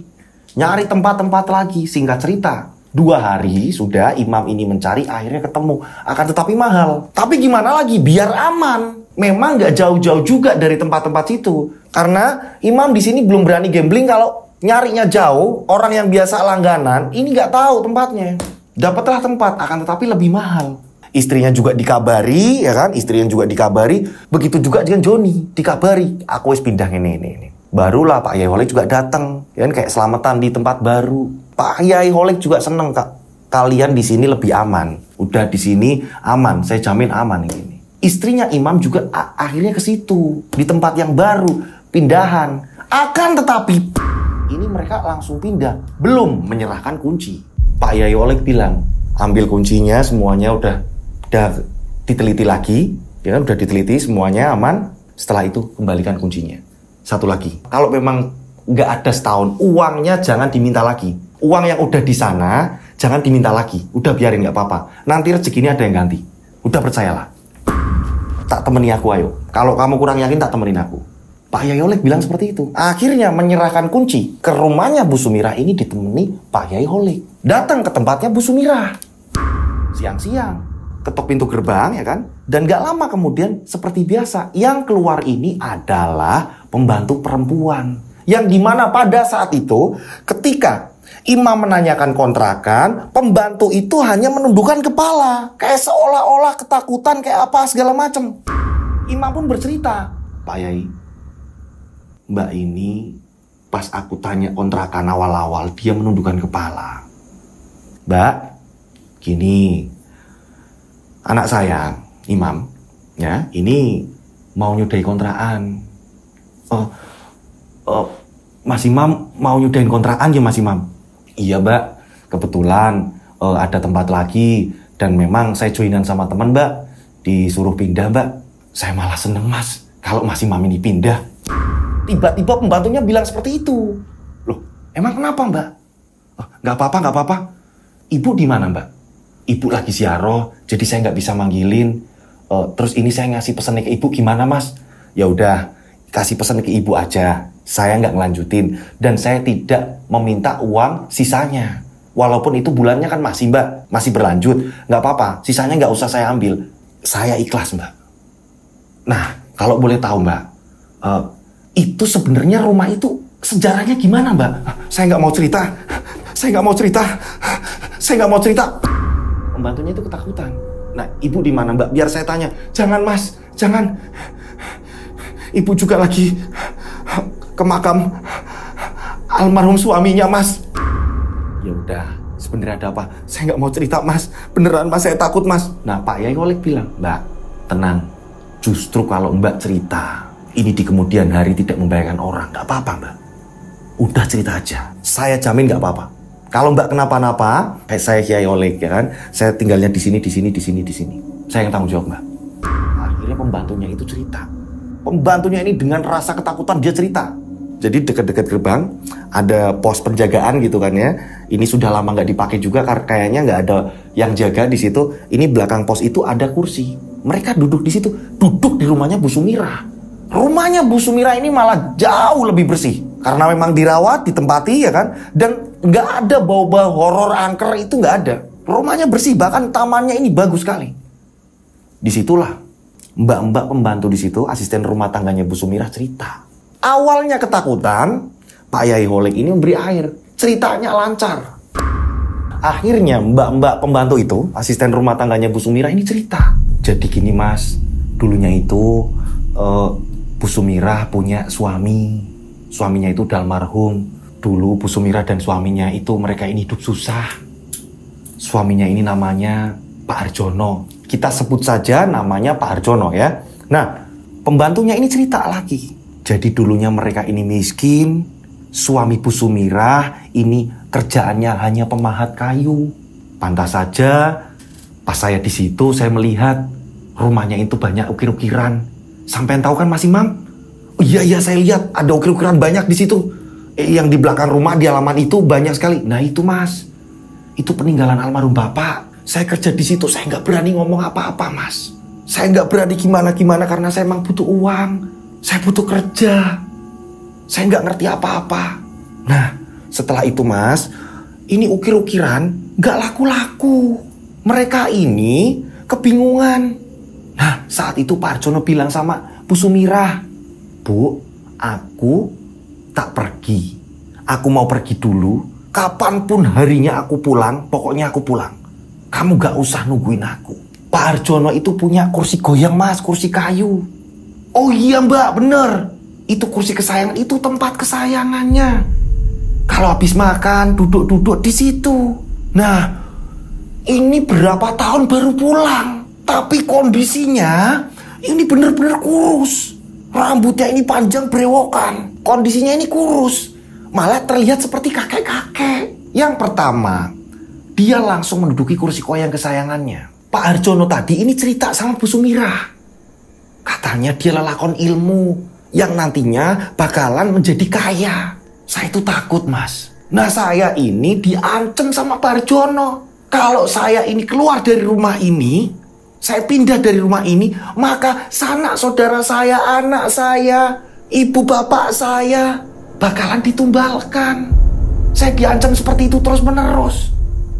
Nyari tempat-tempat lagi. Singkat cerita, 2 hari sudah imam ini mencari, akhirnya ketemu. Akan tetapi mahal. Tapi gimana lagi, biar aman. Memang nggak jauh-jauh juga dari tempat-tempat situ. Karena imam di sini belum berani gambling kalau nyarinya jauh. Orang yang biasa langganan, ini nggak tahu tempatnya. Dapatlah tempat, akan tetapi lebih mahal. Istrinya juga dikabari, ya kan? Istrinya juga dikabari. Begitu juga dengan Joni, dikabari. Aku wis pindah ini. Barulah Pak Yai Holek juga datang, ya kan? Kayak selamatan di tempat baru. Pak Yai Holek juga seneng, Kak. Kalian di sini lebih aman. Udah di sini aman, saya jamin aman ini. Istrinya imam juga akhirnya ke situ, di tempat yang baru, pindahan. Akan tetapi ini mereka langsung pindah, belum menyerahkan kunci. Pak Yai Holek bilang, ambil kuncinya, semuanya udah diteliti lagi, ya kan? Udah diteliti semuanya aman. Setelah itu kembalikan kuncinya. Satu lagi, kalau memang nggak ada setahun, uangnya jangan diminta lagi. Uang yang udah di sana jangan diminta lagi. Udah biarin gak apa-apa. Nanti rezeki ini ada yang ganti. Udah percayalah. Tak temani aku ayo. Kalau kamu kurang yakin tak temenin aku. Pak Yai Holek bilang seperti itu. Akhirnya menyerahkan kunci ke rumahnya Bu Sumirah ini ditemani Pak Yai Holek. Datang ke tempatnya Bu Sumirah. Siang-siang. Ketok pintu gerbang ya kan. Dan gak lama kemudian seperti biasa. Yang keluar ini adalah pembantu perempuan. Yang dimana pada saat itu ketika imam menanyakan kontrakan, pembantu itu hanya menundukkan kepala. Kayak seolah-olah ketakutan kayak apa segala macem. Imam pun bercerita, Pak Yai, Mbak ini pas aku tanya kontrakan awal-awal dia menundukkan kepala. Mbak, gini, anak saya, Imam, ya, ini mau nyudahi kontrakan. Mas Imam mau nyudahin kontrakan ya Mas Imam? Iya Mbak, kebetulan ada tempat lagi dan memang saya joinan sama teman Mbak, disuruh pindah Mbak. Saya malah seneng Mas kalau Mas Imam ini pindah. Tiba-tiba pembantunya bilang seperti itu. Loh, emang kenapa Mbak? Gak apa-apa. Ibu di mana Mbak? Ibu lagi ziarah, jadi saya nggak bisa manggilin. Terus ini saya ngasih pesannya ke ibu gimana Mas? Ya udah, kasih pesan ke ibu aja. Saya nggak ngelanjutin dan saya tidak meminta uang sisanya. Walaupun itu bulannya kan masih Mbak, masih berlanjut. Nggak apa-apa, sisanya nggak usah saya ambil. Saya ikhlas Mbak. Nah, kalau boleh tahu Mbak, itu sebenarnya rumah itu sejarahnya gimana Mbak? Saya nggak mau cerita. Pembantunya itu ketakutan. Nah, ibu di mana Mbak? Biar saya tanya. Jangan Mas, jangan. Ibu juga lagi ke makam almarhum suaminya Mas. Ya udah, sebenarnya ada apa? Saya nggak mau cerita Mas. Beneran Mas, saya takut Mas. Nah, Pak Yai Holek bilang, Mbak, tenang. Justru kalau Mbak cerita, ini di kemudian hari tidak membahayakan orang, nggak apa-apa Mbak. Udah cerita aja. Saya jamin nggak apa-apa. Kalau Mbak kenapa-napa, kayak saya Kiai Holek ya kan, saya tinggalnya di sini. Saya yang tanggung jawab Mbak. Akhirnya pembantunya itu cerita. Pembantunya ini dengan rasa ketakutan dia cerita. Jadi dekat-dekat gerbang ada pos penjagaan gitu kan ya. Ini sudah lama nggak dipakai juga karena kayaknya nggak ada yang jaga di situ. Ini belakang pos itu ada kursi. Mereka duduk di situ, duduk di rumahnya Bu Sumirah. Rumahnya Bu Sumirah ini malah jauh lebih bersih karena memang dirawat, ditempati ya kan. Dan nggak ada bau-bau horor angker itu nggak ada. Rumahnya bersih, bahkan tamannya ini bagus sekali. Disitulah mbak-mbak pembantu di situ, asisten rumah tangganya Bu Sumirah cerita. Awalnya ketakutan, Pak Yai Holek ini memberi air. Ceritanya lancar. Akhirnya mbak-mbak pembantu itu, asisten rumah tangganya Bu Sumirah ini cerita. Jadi gini Mas, dulunya itu Bu Sumirah punya suami. Suaminya itu udah almarhum. Dulu Bu Sumirah dan suaminya itu mereka ini hidup susah. Suaminya ini namanya Pak Arjono. Kita sebut saja namanya Pak Arjono ya. Nah, pembantunya ini cerita lagi. Jadi dulunya mereka ini miskin. Suami Bu Sumirah ini kerjaannya hanya pemahat kayu. Pantas saja pas saya di situ saya melihat rumahnya itu banyak ukir-ukiran. Sampean tahu kan Mas Imam? Oh, iya saya lihat ada ukir-ukiran banyak di situ. Yang di belakang rumah di halaman itu banyak sekali. Nah itu Mas, itu peninggalan almarhum Bapak. Saya kerja di situ, saya nggak berani ngomong apa-apa Mas. Saya nggak berani gimana-gimana karena saya emang butuh uang. Saya butuh kerja. Saya nggak ngerti apa-apa. Nah, setelah itu Mas, ini ukir-ukiran nggak laku-laku. Mereka ini kebingungan. Nah, saat itu Pak Arjono bilang sama Bu Sumirah, Bu, aku tak pergi. Aku mau pergi dulu. Kapanpun harinya aku pulang, pokoknya aku pulang. Kamu gak usah nungguin aku. Pak Arjono itu punya kursi goyang Mas, kursi kayu. Oh iya Mbak, bener. Itu kursi kesayangan, itu tempat kesayangannya. Kalau habis makan, duduk-duduk di situ. Nah, ini berapa tahun baru pulang. Tapi kondisinya, ini bener-bener kurus. Rambutnya ini panjang brewokan. Kondisinya ini kurus. Malah terlihat seperti kakek-kakek. Yang pertama, dia langsung menduduki kursi goyang kesayangannya. Pak Arjono tadi ini cerita sama Bu Sumirah. Katanya dia lelakon ilmu yang nantinya bakalan menjadi kaya. Saya itu takut Mas. Nah saya ini diancam sama Pak Harjono. Kalau saya ini keluar dari rumah ini, saya pindah dari rumah ini, maka sanak saudara saya, anak saya, ibu bapak saya bakalan ditumbalkan. Saya diancam seperti itu terus menerus.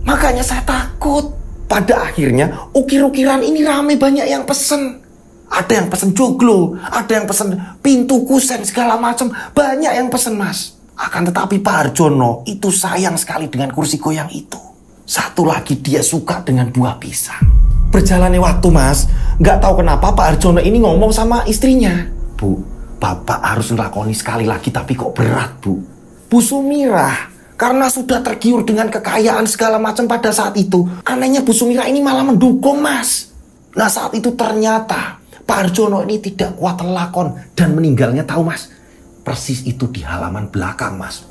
Makanya saya takut. Pada akhirnya ukir-ukiran ini rame, banyak yang pesen. Ada yang pesen joglo, ada yang pesen pintu kusen segala macam. Banyak yang pesen mas. Akan tetapi Pak Harjono itu sayang sekali dengan kursi goyang itu. Satu lagi dia suka dengan buah pisang. Berjalannya waktu mas, nggak tahu kenapa Pak Harjono ini ngomong sama istrinya. Bu, bapak harus ngelakoni sekali lagi tapi kok berat bu. Bu Sumirah, karena sudah tergiur dengan kekayaan segala macam pada saat itu. Anehnya Bu Sumirah ini malah mendukung mas. Nah saat itu ternyata Pak Harjono ini tidak kuat lakon dan meninggalnya tahu mas. Persis itu di halaman belakang mas.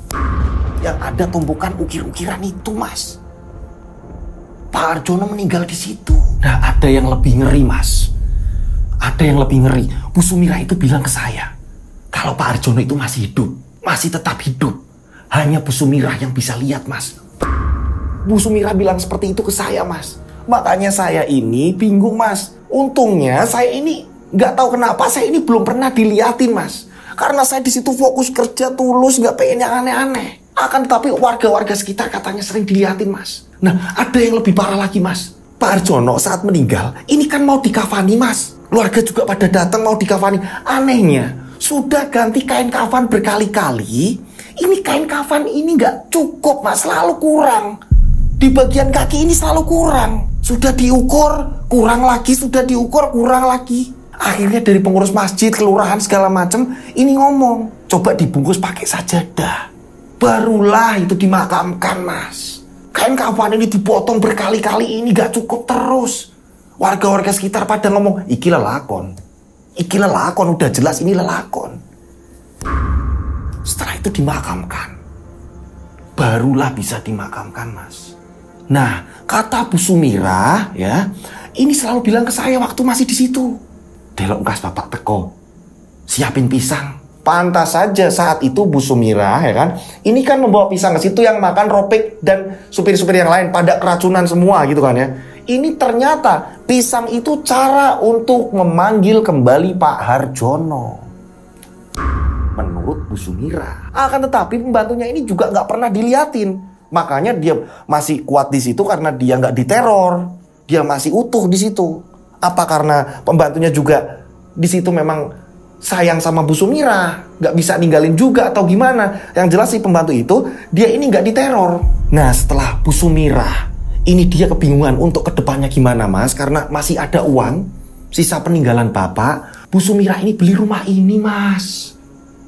Yang ada tumpukan ukir-ukiran itu mas. Pak Harjono meninggal di situ. Nah ada yang lebih ngeri mas. Ada yang lebih ngeri. Bu Sumirah itu bilang ke saya, kalau Pak Harjono itu masih hidup, masih tetap hidup, hanya Bu Sumirah yang bisa lihat mas. Bu Sumirah bilang seperti itu ke saya mas. Makanya saya ini bingung mas. Untungnya saya ini nggak tahu kenapa saya ini belum pernah diliatin mas. Karena saya di situ fokus kerja tulus, nggak pengen yang aneh-aneh. Akan tetapi warga-warga sekitar katanya sering diliatin mas. Nah ada yang lebih parah lagi mas. Pak Harjono saat meninggal ini kan mau dikafani mas. Keluarga juga pada datang mau dikafani. Anehnya sudah ganti kain kafan berkali-kali. Ini kain kafan ini nggak cukup mas, selalu kurang. Di bagian kaki ini selalu kurang. Sudah diukur, kurang lagi, sudah diukur, kurang lagi. Akhirnya dari pengurus masjid, kelurahan segala macam ini ngomong, coba dibungkus pakai sajadah. Barulah itu dimakamkan mas. Kain kafan ini dipotong berkali-kali ini gak cukup terus. Warga-warga sekitar pada ngomong, iki lelakon. Iki lelakon, udah jelas ini lelakon. Setelah itu dimakamkan. Barulah bisa dimakamkan mas. Nah kata Bu Sumirah ya, ini selalu bilang ke saya waktu masih di situ. Delok kas bapak teko, siapin pisang. Pantas saja saat itu Bu Sumirah ya kan, ini kan membawa pisang ke situ yang makan Ropik dan supir-supir yang lain pada keracunan semua gitu kan ya. Ini ternyata pisang itu cara untuk memanggil kembali Pak Harjono. Menurut Bu Sumirah. Akan tetapi pembantunya ini juga nggak pernah diliatin. Makanya dia masih kuat di situ karena dia nggak diteror. Dia masih utuh di situ. Apa karena pembantunya juga di situ memang sayang sama Bu Sumirah, nggak bisa ninggalin juga atau gimana? Yang jelas sih pembantu itu dia ini nggak diteror. Nah setelah Bu Sumirah, ini dia kebingungan untuk kedepannya gimana mas? Karena masih ada uang, sisa peninggalan bapak. Bu Sumirah ini beli rumah ini mas,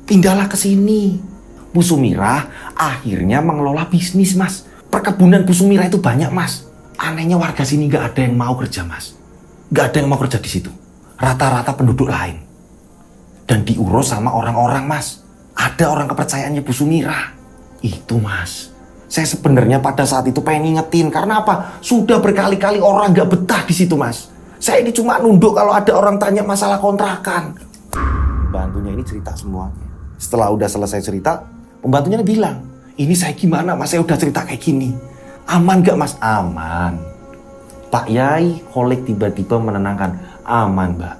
pindahlah ke sini. Bu Sumirah akhirnya mengelola bisnis mas. Perkebunan Bu Sumirah itu banyak mas. Anehnya warga sini nggak ada yang mau kerja mas. Gak ada yang mau kerja di situ. Rata-rata penduduk lain. Dan diurus sama orang-orang mas. Ada orang kepercayaannya Bu Sumirah. Itu mas. Saya sebenarnya pada saat itu pengen ngingetin. Karena apa? Sudah berkali-kali orang gak betah di situ mas. Saya ini cuma nunduk kalau ada orang tanya masalah kontrakan. Pembantunya ini cerita semuanya. Setelah udah selesai cerita, pembantunya bilang, ini saya gimana mas? Saya udah cerita kayak gini. Aman gak mas? Aman. Pak Yai Holik tiba-tiba menenangkan, aman mbak.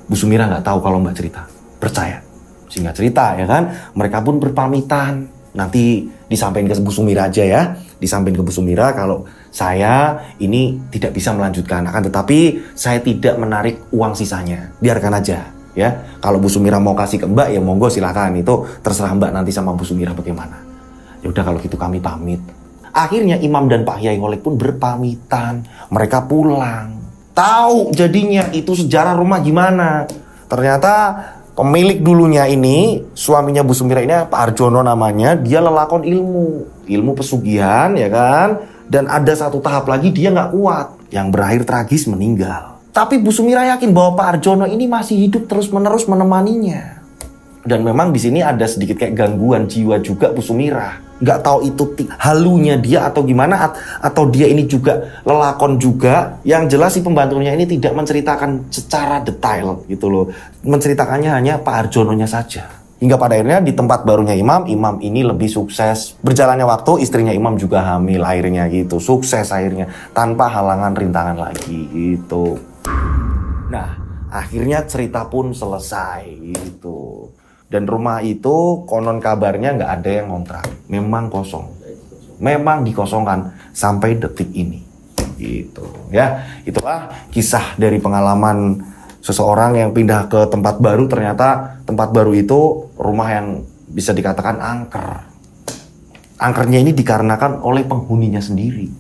Bu Sumirah nggak tahu kalau mbak cerita, percaya. Singkat cerita ya kan, mereka pun berpamitan. Nanti disampaikan ke Bu Sumirah aja ya, disampaikan ke Bu Sumirah kalau saya ini tidak bisa melanjutkan. Akan tetapi saya tidak menarik uang sisanya, biarkan aja ya. Kalau Bu Sumirah mau kasih ke mbak ya monggo silakan, itu terserah mbak nanti sama Bu Sumirah bagaimana. Ya udah kalau gitu kami pamit. Akhirnya Imam dan Pak Yai Holik pun berpamitan. Mereka pulang. Tahu jadinya itu sejarah rumah gimana. Ternyata pemilik dulunya ini, suaminya Bu Sumirah ini Pak Harjono namanya. Dia lelakon ilmu pesugihan ya kan. Dan ada satu tahap lagi dia nggak kuat. Yang berakhir tragis meninggal. Tapi Bu Sumirah yakin bahwa Pak Harjono ini masih hidup terus-menerus menemaninya. Dan memang di sini ada sedikit kayak gangguan jiwa juga Bu Sumirah. Nggak tahu itu halunya dia atau gimana, atau dia ini juga lelakon juga. Yang jelas si pembantunya ini tidak menceritakan secara detail gitu loh. Menceritakannya hanya Pak Harjononya saja. Hingga pada akhirnya di tempat barunya Imam ini lebih sukses. Berjalannya waktu, istrinya Imam juga hamil akhirnya gitu. Sukses akhirnya, tanpa halangan rintangan lagi gitu. Nah, akhirnya cerita pun selesai gitu. Dan rumah itu konon kabarnya nggak ada yang ngontrak. Memang kosong. Memang dikosongkan sampai detik ini. Gitu ya. Itulah kisah dari pengalaman seseorang yang pindah ke tempat baru. Ternyata tempat baru itu rumah yang bisa dikatakan angker. Angkernya ini dikarenakan oleh penghuninya sendiri.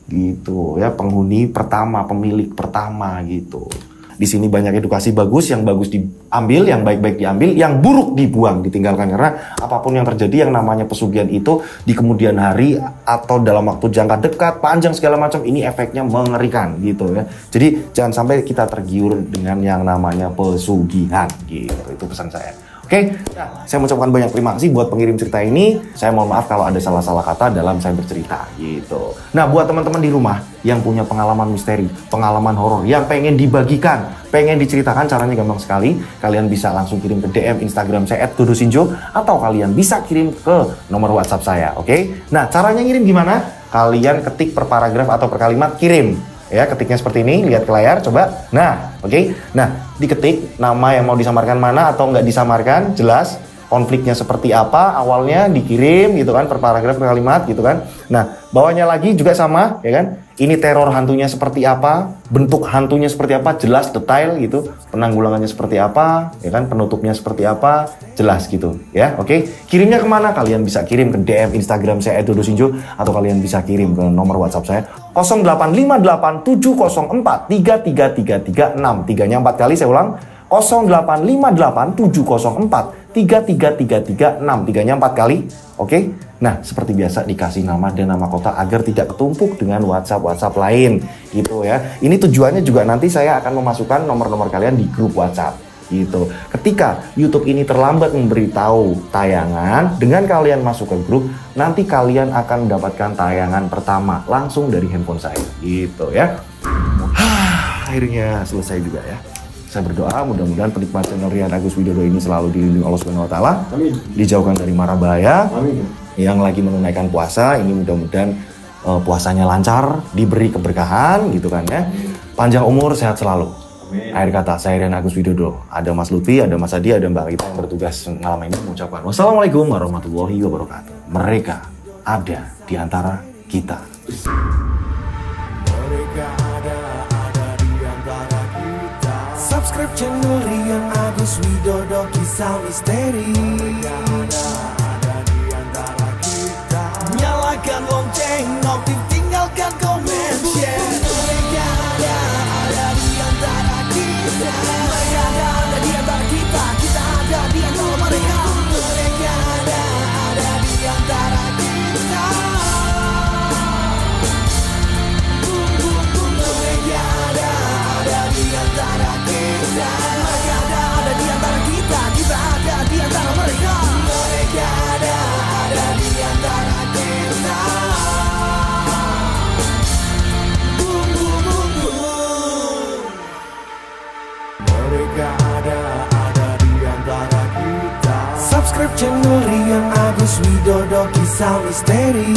Gitu ya, penghuni pertama, pemilik pertama gitu. Di sini banyak edukasi bagus, yang bagus diambil, yang baik-baik diambil, yang buruk dibuang, ditinggalkan. Karena apapun yang terjadi, yang namanya pesugihan itu di kemudian hari atau dalam waktu jangka dekat, panjang segala macam, ini efeknya mengerikan gitu ya. Jadi jangan sampai kita tergiur dengan yang namanya pesugihan gitu. Itu pesan saya. Oke, nah, saya mengucapkan banyak terima kasih buat pengirim cerita ini. Saya mohon maaf kalau ada salah-salah kata dalam saya bercerita gitu. Nah, buat teman-teman di rumah yang punya pengalaman misteri, pengalaman horor, yang pengen dibagikan, pengen diceritakan, caranya gampang sekali. Kalian bisa langsung kirim ke DM Instagram saya @dodosinjo, atau kalian bisa kirim ke nomor WhatsApp saya, oke? Nah, caranya ngirim gimana? Kalian ketik per paragraf atau per kalimat, kirim. Ya, ketiknya seperti ini, lihat ke layar, coba. Nah, oke. Nah, diketik nama yang mau disamarkan mana atau nggak disamarkan, jelas. Konfliknya seperti apa, awalnya dikirim gitu kan, per paragraf, per kalimat gitu kan. Nah, bawahnya lagi juga sama, ya kan. Ini teror hantunya seperti apa, bentuk hantunya seperti apa, jelas, detail gitu. Penanggulangannya seperti apa, ya kan, penutupnya seperti apa, jelas gitu, ya, oke. Kirimnya kemana? Kalian bisa kirim ke DM Instagram saya @dodosinjo, atau kalian bisa kirim ke nomor WhatsApp saya 085870433336. Tiganya 4 kali, saya ulang. 085870433336. Tiganya 4 kali, oke. Nah, seperti biasa dikasih nama dan nama kota agar tidak ketumpuk dengan WhatsApp lain gitu ya. Ini tujuannya juga nanti saya akan memasukkan nomor-nomor kalian di grup WhatsApp gitu. Ketika YouTube ini terlambat memberitahu tayangan, dengan kalian masuk ke grup, nanti kalian akan mendapatkan tayangan pertama langsung dari handphone saya gitu ya. Akhirnya selesai juga ya. Saya berdoa mudah-mudahan penikmat channel Rian Agus Widodo ini selalu dilindungi Allah Subhanahu wa taala. Dijauhkan dari mara bahaya. Amin. Yang lagi menunaikan puasa ini mudah-mudahan puasanya lancar, diberi keberkahan gitu kan ya. Panjang umur, sehat selalu. Amin. Akhir kata, saya Rian Agus Widodo. Ada Mas Lutfi, ada Mas Adi, ada Mbak Rita yang bertugas malam ini mengucapkan wassalamualaikum warahmatullahi wabarakatuh. Mereka ada di antara kita. Mereka ada di antara kita. Subscribe channel Rian Agus Widodo, kisah misteri. Mereka ada di antara kita. Nyalakan lonceng, notif, tinggalkan komen, share. Mereka ada di antara kita. Mereka ada di antara kita. Kita ada di antara mereka. Mereka ada di antara kita. Mereka ada di antara kita. Mereka ada di antara kita. Kita ada di antara mereka. Mereka ada di antara kita. Mereka ada di antara kita. Subscribe channel Rian Agus Widodo, kisah misteri.